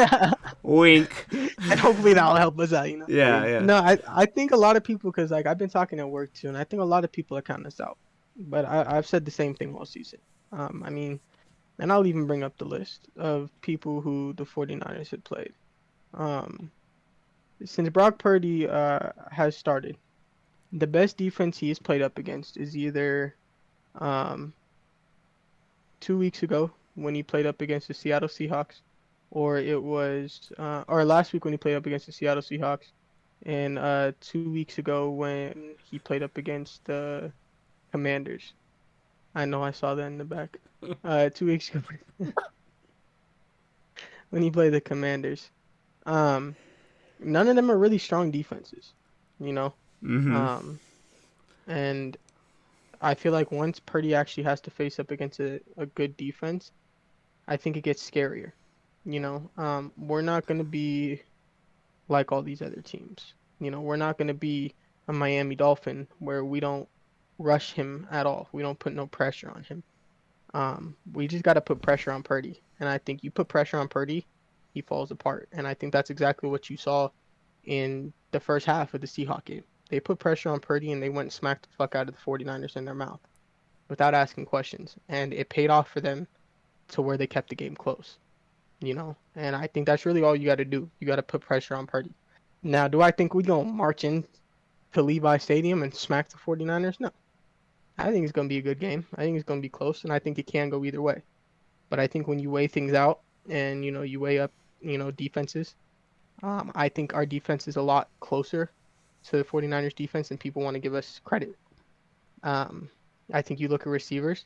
Wink. And hopefully that'll help us out, you know. Yeah. No, I think a lot of people, because like I've been talking at work too, and I think a lot of people are counting us out. But I've said the same thing all season. I mean, and I'll even bring up the list of people who the 49ers had played. Since Brock Purdy has started, the best defense he has played up against is either 2 weeks ago when he played up against the Seattle Seahawks, or it was or last week when he played up against the Seattle Seahawks, and 2 weeks ago when he played up against the Commanders. I know, I saw that in the back. 2 weeks ago when he played the Commanders. None of them are really strong defenses, you know? Mm-hmm. And I feel like once Purdy actually has to face up against a good defense, I think it gets scarier. You know, we're not going to be like all these other teams. You know, we're not going to be a Miami Dolphin where we don't rush him at all. We don't put no pressure on him. We just got to put pressure on Purdy. And I think you put pressure on Purdy, he falls apart. And I think that's exactly what you saw in the first half of the Seahawks game. They put pressure on Purdy and they went and smacked the fuck out of the 49ers in their mouth without asking questions. And it paid off for them to where they kept the game close, you know? And I think that's really all you got to do. You got to put pressure on Purdy. Now, do I think we're going to march in to Levi Stadium and smack the 49ers? No. I think it's going to be a good game. I think it's going to be close, and I think it can go either way. But I think when you weigh things out and, you know, you weigh up, you know, defenses, I think our defense is a lot closer to the 49ers defense than people want to give us credit. Um, I think you look at receivers.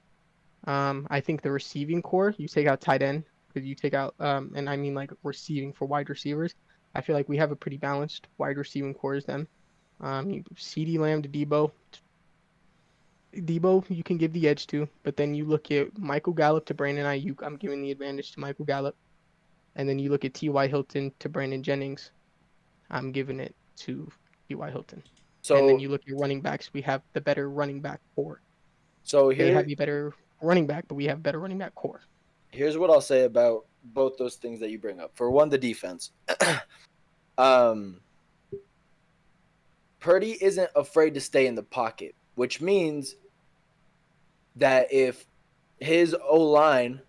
I think the receiving core, you take out tight end, because you take out, and I mean like receiving for wide receivers. I feel like we have a pretty balanced wide receiving core as them. CD Lamb to Debo. Debo, you can give the edge to, but then you look at Michael Gallup to Brandon Ayuk. I'm giving the advantage to Michael Gallup. And then you look at T.Y. Hilton to Brandon Jennings. I'm giving it to T.Y. Hilton. And then So you look at running backs. We have the better running back core. so They here have a better running back, but we have better running back core. here's what I'll say about both those things that you bring up. For one, the defense. um, Purdy isn't afraid to stay in the pocket, which means that if his O line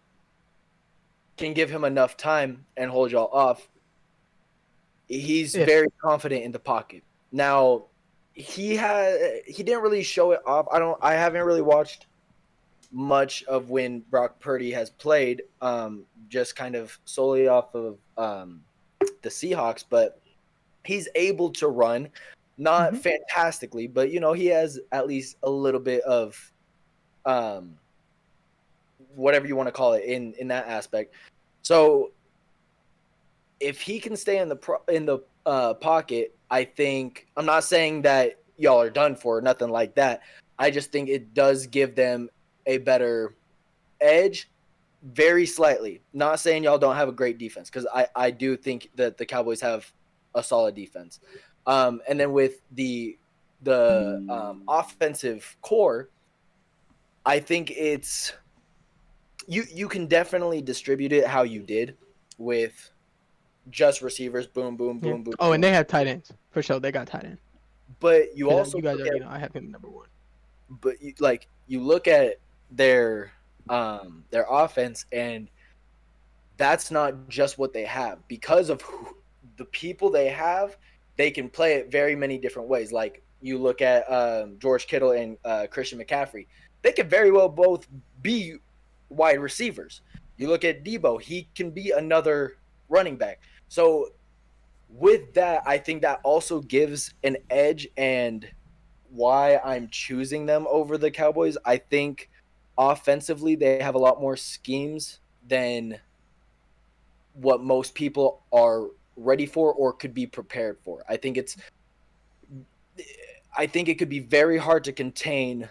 can give him enough time and hold y'all off, he's very confident in the pocket. Now, he didn't really show it off. I haven't really watched much of when Brock Purdy has played, just kind of solely off of the Seahawks, but he's able to run, not fantastically, but you know, he has at least a little bit of whatever you want to call it in that aspect. So if he can stay in the pocket, I think, I'm not saying that y'all are done for, nothing like that. I just think it does give them a better edge, very slightly. Not saying y'all don't have a great defense, because I do think that the Cowboys have a solid defense. And then with the offensive core, I think it's you can definitely distribute it how you did with just receivers, boom, boom, Yeah. boom, boom. Oh, boom. and they have tight ends for sure. They got tight end. But you also You guys look already at, know I have him number one. but you look at their offense, and that's not just what they have. Because of the people they have, they can play it very many different ways. Like you look at George Kittle and Christian McCaffrey, they could very well both be wide receivers. You look at Debo, he can be another running back. So with that, I think that also gives an edge, and why I'm choosing them over the Cowboys. I think offensively they have a lot more schemes than what most people are ready for or could be prepared for. I think it could be very hard to contain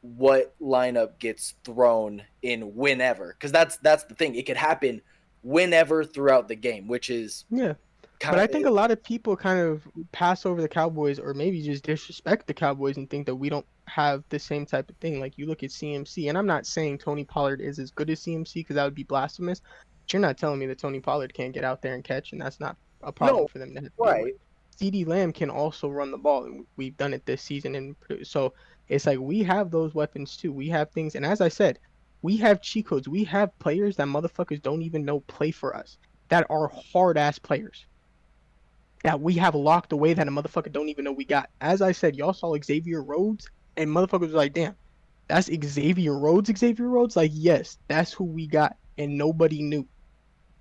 what lineup gets thrown in whenever, because that's the thing. It could happen whenever throughout the game, which is Yeah. But I think a lot of people kind of pass over the Cowboys or maybe just disrespect the Cowboys and think that we don't have the same type of thing. Like you look at CMC, and I'm not saying Tony Pollard is as good as CMC because that would be blasphemous. But you're not telling me that Tony Pollard can't get out there and catch, and that's not a problem no for them to have to deal with. right. CD Lamb can also run the ball, and we've done it this season. And so it's like we have those weapons too. We have things, and as I said, we have cheat codes. We have players that motherfuckers don't even know play for us that are hard ass players that we have locked away that a motherfucker don't even know we got. As I said, y'all saw Xavier Rhodes, and motherfuckers was like, damn, that's Xavier Rhodes, Xavier Rhodes? Like, yes, that's who we got, and nobody knew.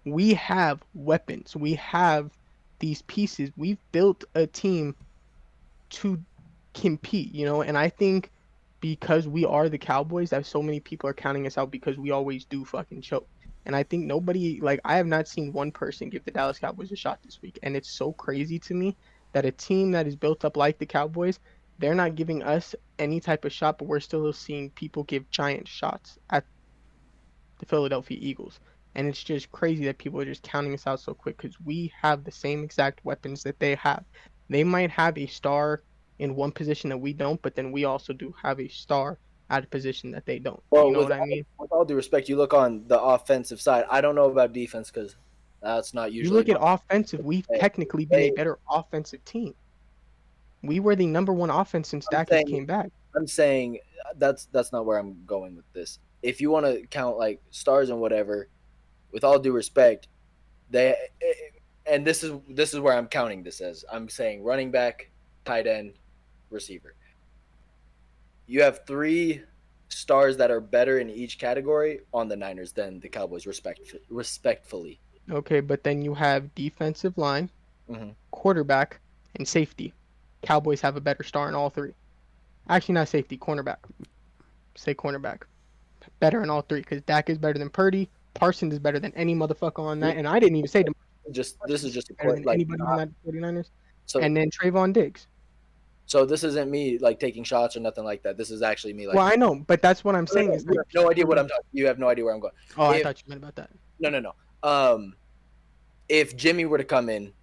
We have weapons. We have these pieces. We've built a team to compete, you know, and I think because we are the Cowboys that so many people are counting us out because we always do fucking choke. And I think nobody, like, I have not seen one person give the Dallas Cowboys a shot this week. And it's so crazy to me that a team that is built up like the Cowboys, they're not giving us any type of shot, but we're still seeing people give giant shots at the Philadelphia Eagles. And it's just crazy that people are just counting us out so quick because we have the same exact weapons that they have. They might have a star in one position that we don't, but then we also do have a star at a position that they don't. You Well, know what I mean? with all due respect, you look on the offensive side. I don't know about defense because that's not You usually look my at offensive, we've thing. technically been a They, better offensive team. We were the number one offense since I'm Dak has saying came back. I'm saying that's not where I'm going with this. If you want to count like stars and whatever, with all due respect, they and this is where I'm counting this as. I'm saying running back, tight end, receiver. You have three stars that are better in each category on the Niners than the Cowboys, respectfully. Okay, but then you have defensive line, Mm-hmm. quarterback, and safety. Cowboys have a better star in all three. Actually, not safety, cornerback. Say cornerback. Better in all three because Dak is better than Purdy. Parsons is better than any motherfucker on that. And I didn't even say the This is Parsons just a is better than like anybody on not that 49ers. so And then Trayvon Diggs. so this isn't me like taking shots or nothing like that. This is actually me like Well, I know, but that's what I'm no, no, saying no, is you like have no idea people. what I'm talking. You have no idea where I'm going. Oh, I If thought you meant about that. no, if Jimmy were to come in,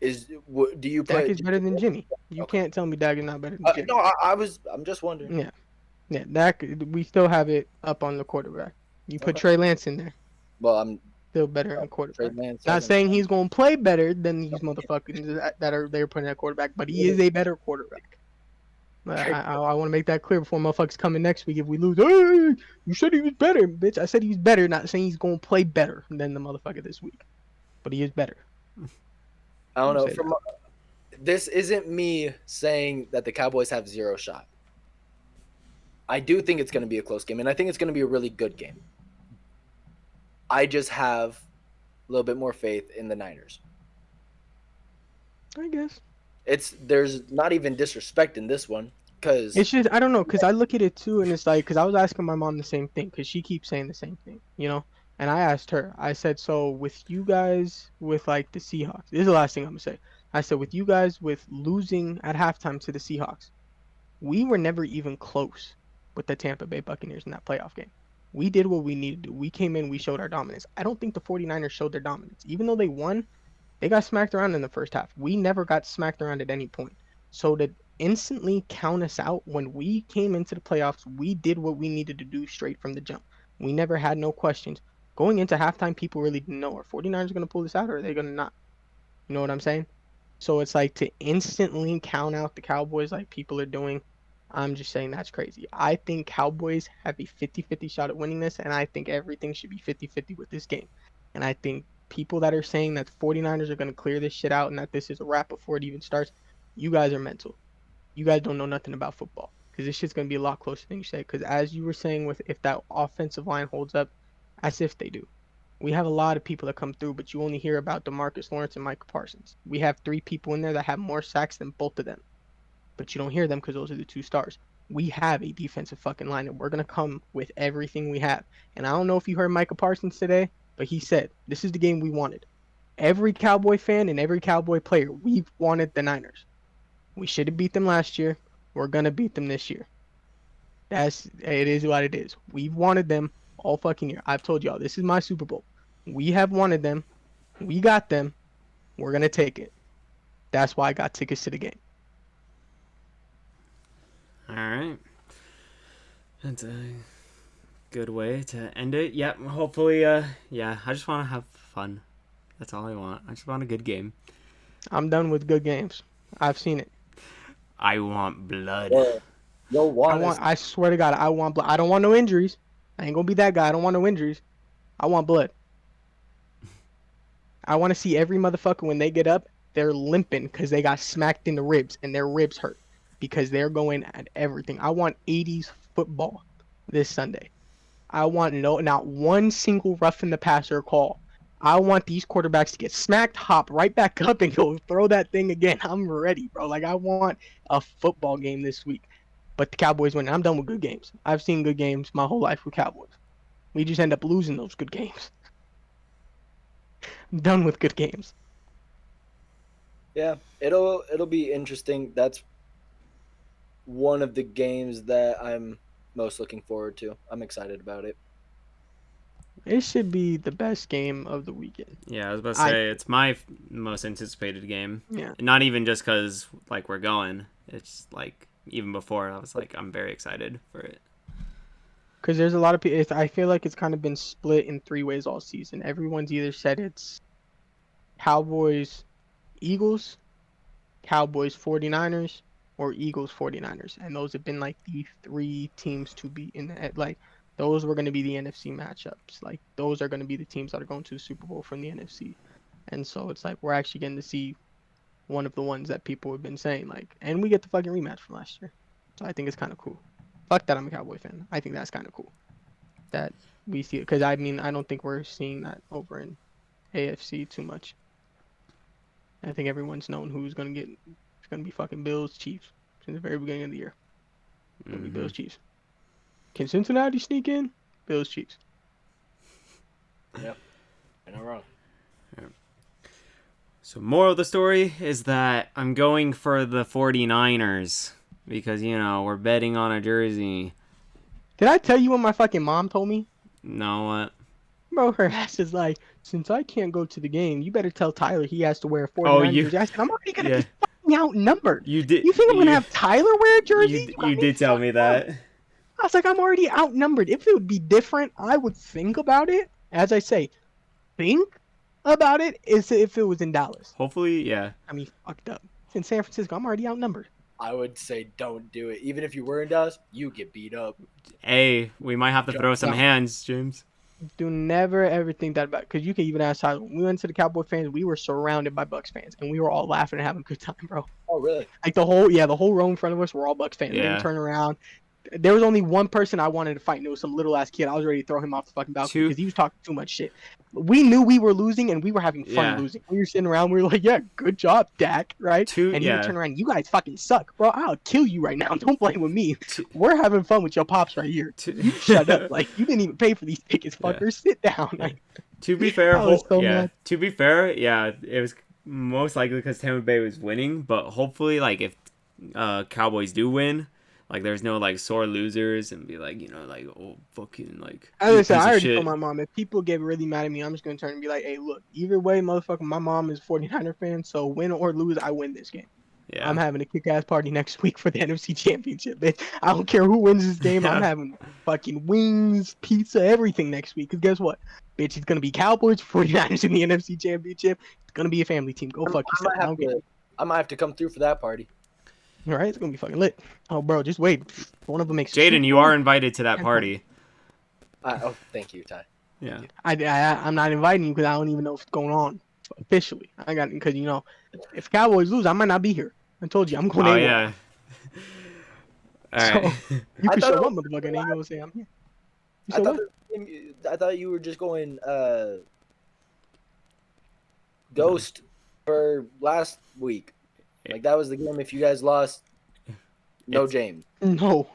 do you Dak put? is better than Jimmy. You Okay. can't tell me Dak is not better than Jimmy. No, I'm just wondering. Yeah, yeah. Dak, we still have it up on the quarterback. You put Okay. Trey Lance in there, Well, I'm still better in Trey quarterback. Lance Not hasn't. saying he's going to play better than these motherfuckers that are they're putting at quarterback, but he is a better quarterback. I want to make that clear before motherfuckers coming next week if we lose. Hey, you said he was better, bitch. I said he was better, not saying he's going to play better than the motherfucker this week, but he is better. I don't know. Say From this isn't me saying that the Cowboys have zero shot. I do think it's going to be a close game, and I think it's going to be a really good game. I just have a little bit more faith in the Niners. I guess. There's not even disrespect in this one because It's just I don't know because I look at it too, and it's like because I was asking my mom the same thing because she keeps saying the same thing, you know. And I asked her, I said, so with you guys with like the Seahawks, this is the last thing I'm gonna say. I said with you guys with losing at halftime to the Seahawks, we were never even close with the Tampa Bay Buccaneers in that playoff game. We did what we needed to do. We came in, we showed our dominance. I don't think the 49ers showed their dominance. Even though they won, they got smacked around in the first half. We never got smacked around at any point. So to instantly count us out when we came into the playoffs, we did what we needed to do straight from the jump. We never had no questions. Going into halftime, people really didn't know are 49ers going to pull this out or are they going to not? You know what I'm saying? So it's like to instantly count out the Cowboys like people are doing. I'm just saying that's crazy. I think Cowboys have a 50-50 shot at winning this, and I think everything should be 50-50 with this game. And I think people that are saying that the 49ers are going to clear this shit out and that this is a wrap before it even starts, you guys are mental. You guys don't know nothing about football because this shit's going to be a lot closer than you say. Because as you were saying, with if that offensive line holds up, as if they do, we have a lot of people that come through, but you only hear about DeMarcus Lawrence and Micah Parsons. We have three people in there that have more sacks than both of them, but you don't hear them because those are the two stars. We have a defensive fucking line, and we're gonna come with everything we have. And I don't know if you heard Micah Parsons today, but he said this is the game we wanted. Every Cowboy fan and every Cowboy player, we've wanted the Niners. We should have beat them last year. We're gonna beat them this year. It is what it is. We've wanted them all fucking year. I've told y'all this is my Super Bowl. We have wanted them. We got them. We're gonna take it. That's why I got tickets to the game. All right. That's a good way to end it. Yep. Hopefully, yeah. I just want to have fun. That's all I want. I just want a good game. I'm done with good games. I've seen it. I want blood. You'll want. I swear to God, I want blood. I don't want no injuries. I ain't gonna be that guy. I don't want no injuries. I want blood. I want to see every motherfucker when they get up, they're limping because they got smacked in the ribs and their ribs hurt because they're going at everything. I want 80s football this Sunday. I want not one single rough in the passer call. I want these quarterbacks to get smacked, hop right back up, and go throw that thing again. I'm ready, bro. Like, I want a football game this week. But the Cowboys win. I'm done with good games. I've seen good games my whole life with Cowboys. We just end up losing those good games. I'm done with good games. Yeah, it'll be interesting. That's one of the games that I'm most looking forward to. I'm excited about it. It should be the best game of the weekend. Yeah, I was about to say it's my most anticipated game. Yeah. Not even just because like we're going. It's like even before I was like I'm very excited for it. Because there's a lot of people. I feel like it's kind of been split in three ways all season. Everyone's either said it's Cowboys, Eagles, Cowboys 49ers, or Eagles 49ers. And those have been like the three teams to be in the, like those were going to be the NFC matchups. Like those are going to be the teams that are going to the Super Bowl from the NFC. And so it's like we're actually getting to see one of the ones that people have been saying, like, and we get the fucking rematch from last year. So I think it's kind of cool. Fuck that I'm a Cowboy fan. I think that's kind of cool that we see it, because I mean I don't think we're seeing that over in AFC too much. I think everyone's known who's gonna get. It's gonna be fucking Bills Chiefs since the very beginning of the year. It's gonna be Bills Chiefs. Can Cincinnati sneak in? Bills Chiefs. Yep. You're not wrong. So moral of the story is that I'm going for the 49ers because, you know, we're betting on a jersey. Did I tell you what my fucking mom told me? No, what? Bro, her ass is like, since I can't go to the game, you better tell Tyler he has to wear a 49 jersey. I said, I'm already going to be fucking outnumbered. You did. You think I'm going to have Tyler wear a jersey? You did tell me that. I was like, I'm already outnumbered. If it would be different, I would think about it. As I say, think about it is if it was in Dallas. Hopefully, yeah. I mean, fucked up. It's in San Francisco. I'm already outnumbered. I would say don't do it. Even if you were in Dallas, you get beat up. Hey, we might have to throw some hands, James. Do never ever think that about, because you can even ask Tyler. When we went to the Cowboy fans, we were surrounded by Bucks fans, and we were all laughing and having a good time, bro. Oh, really? Like the whole row in front of us were all Bucks fans. They didn't turn around. There was only one person I wanted to fight, and it was some little ass kid. I was ready to throw him off the fucking balcony because he was talking too much shit. We knew we were losing, and we were having fun losing. We were sitting around, we were like, "Yeah, good job, Dak," right? And he would turn around, "You guys fucking suck, bro. I'll kill you right now. Don't blame with me. We're having fun with your pops right here. You shut up. Like you didn't even pay for these tickets, fucker. Sit down." Like, to be fair, mad. To be fair, it was most likely because Tampa Bay was winning, but hopefully, like if Cowboys do win. Like, there's no, like, sore losers and be like, you know, like, oh, fucking, like, as I said, I already told my mom, if people get really mad at me, I'm just going to turn and be like, hey, look, either way, motherfucker, my mom is a 49er fan, so win or lose, I win this game. Yeah. I'm having a kick-ass party next week for the NFC Championship, bitch. I don't care who wins this game. I'm having fucking wings, pizza, everything next week. Because guess what? Bitch, it's going to be Cowboys, 49ers in the NFC Championship. It's going to be a family team. Go fuck yourself. I might have to come through for that party. All right, it's gonna be fucking lit. Oh, bro, just wait. One of them makes. Jaden, you are invited to that party. Thank you, Ty. Yeah. I'm not inviting you because I don't even know what's going on officially. I got because you know, if Cowboys lose, I might not be here. I told you I'm going. Oh yeah. All right. So, you can show up, motherfucker, and ain't gonna say I'm here. I thought you were just going Ghost for last week. Like, that was the game. If you guys lost, James. No.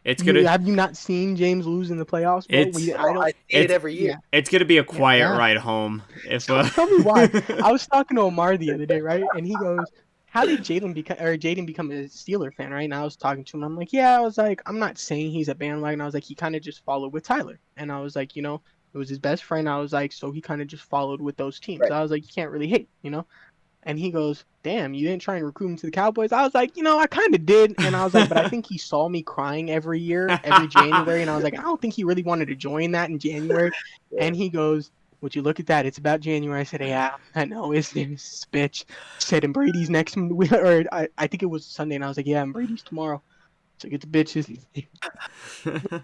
It's gonna. Have you not seen James lose in the playoffs? Bro? I see it every year. It's gonna be a quiet ride home. If tell me why. I was talking to Omar the other day, right? And he goes, "How did Jaden become a Steeler fan?" Right? And I was talking to him. I'm like, "Yeah." I was like, "I'm not saying he's a bandwagon." I was like, "He kind of just followed with Tyler." And I was like, "You know, it was his best friend." I was like, "So he kind of just followed with those teams." Right. I was like, "You can't really hate, you know." And he goes, damn, you didn't try and recruit him to the Cowboys? I was like, you know, I kind of did. And I was like, but I think he saw me crying every year, every January. And I was like, I don't think he really wanted to join that in January. And he goes, would you look at that? It's about January. I said, yeah, I know. His name is bitch. Said, and Brady's next. Or I think it was Sunday. And I was like, yeah, and Brady's tomorrow. So get the bitches. Yeah.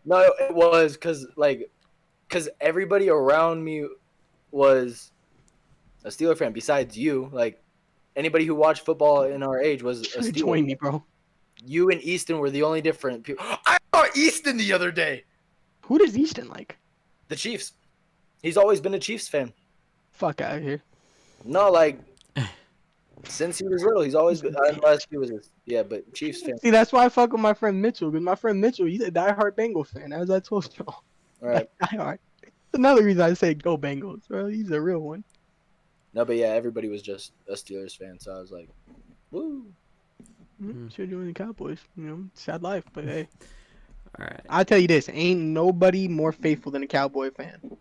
No, it was because everybody around me was a Steeler fan besides you. Like, anybody who watched football in our age was a Steeler. Join me, bro. You and Easton were the only different people. I saw Easton the other day. Who does Easton like? The Chiefs. He's always been a Chiefs fan. Fuck out of here. No, like, since he was little, he's always been. Unless he was but Chiefs fan. See, that's why I fuck with my friend Mitchell, because my friend Mitchell, he's a diehard Bengals fan, as I told you. All right. Diehard. That's another reason I say go Bengals, bro. He's a real one. No, but yeah, everybody was just a Steelers fan, so I was like, woo. Should join the Cowboys. You know, sad life, but hey. All right. I'll tell you this: ain't nobody more faithful than a Cowboy fan.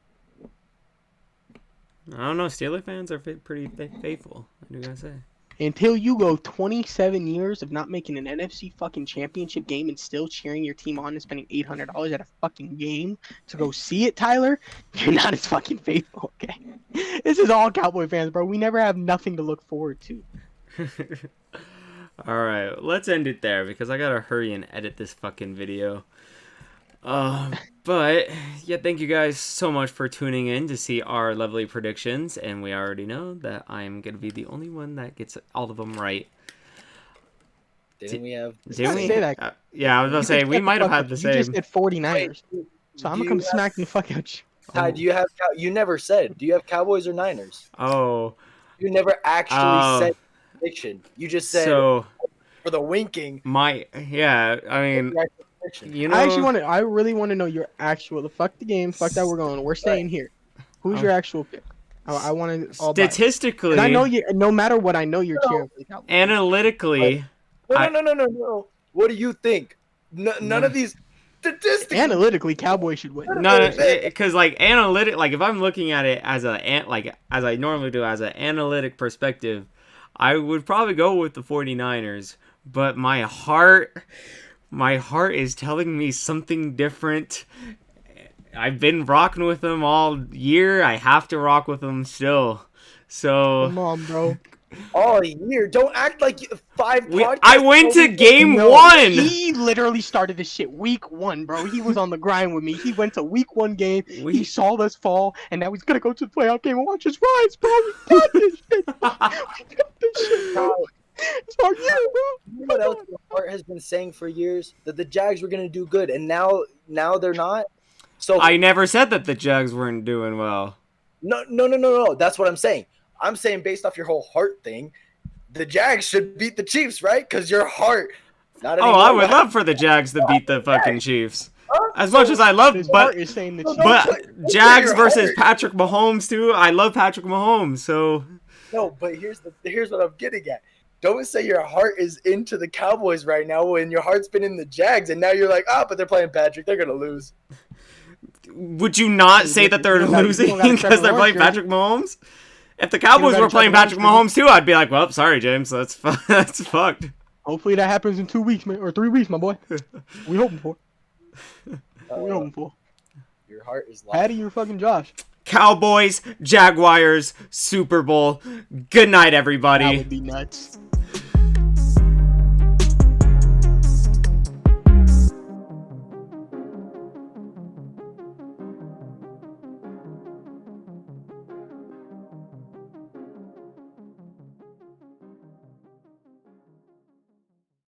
I don't know. Steeler fans are pretty faithful. I do gotta say. Until you go 27 years of not making an NFC fucking championship game and still cheering your team on and spending $800 at a fucking game to go see it, Tyler, you're not as fucking faithful, okay? This is all Cowboy fans, bro. We never have nothing to look forward to. All right, let's end it there because I gotta hurry and edit this fucking video. But yeah, thank you guys so much for tuning in to see our lovely predictions, and we already know that I'm gonna be the only one that gets all of them right. Didn't we have? Didn't we? Say that. Yeah, I was gonna say we might have had the You same. just said 49ers. Wait, So I'm do gonna come you smack the fuck out you. Ty, do you have? You never said. Do you have Cowboys or Niners? Oh, You never actually said prediction. You just said so for the winking. yeah. I mean, you know, I really want to know your actual. Fuck the game. Fuck that. We're going. We're staying here. Who's your actual pick? I want to. Statistically, I know you. No matter what, I know you're cheering for the Cowboys. analytically, No. What do you think? None of these statistics. Analytically, Cowboys should win. no, because like if I'm looking at it as as I normally do as an analytic perspective, I would probably go with the 49ers, but my heart is telling me something different. I've been rocking with them all year. I have to rock with them still. So Come on, bro. All year. Don't act like 5 podcasts. I went to game 1. He literally started this shit week 1, bro. He was on the grind with me. He went to week 1 game. He saw us fall, and now he's gonna go to the playoff game and watch us rise, bro. We got this shit. We got this shit, bro. It's our year, bro. You know what else your heart has been saying for years? That the Jags were gonna do good, and now they're not. So I never said that the Jags weren't doing well. No. That's what I'm saying. I'm saying based off your whole heart thing, the Jags should beat the Chiefs, right? Because your heart. Not Oh, I would love for the Jags to beat the fucking Chiefs. As much as I love, His but heart is saying the Chiefs. but Jags versus Patrick Mahomes too. I love Patrick Mahomes, so No, but here's what I'm getting at. Don't say your heart is into the Cowboys right now when your heart's been in the Jags, and now you're like, but they're playing Patrick. They're gonna lose. would you not say that they're losing because they're playing Patrick Mahomes? If the Cowboys were playing Patrick Mahomes too, I'd be like, well, sorry, James, that's fucked. Hopefully that happens in 2 weeks, man, or 3 weeks, my boy. We hoping for. We hoping for. Your heart is lost. Patty, your fucking Josh. Cowboys, Jaguars, Super Bowl. Good night, everybody. That would be nuts.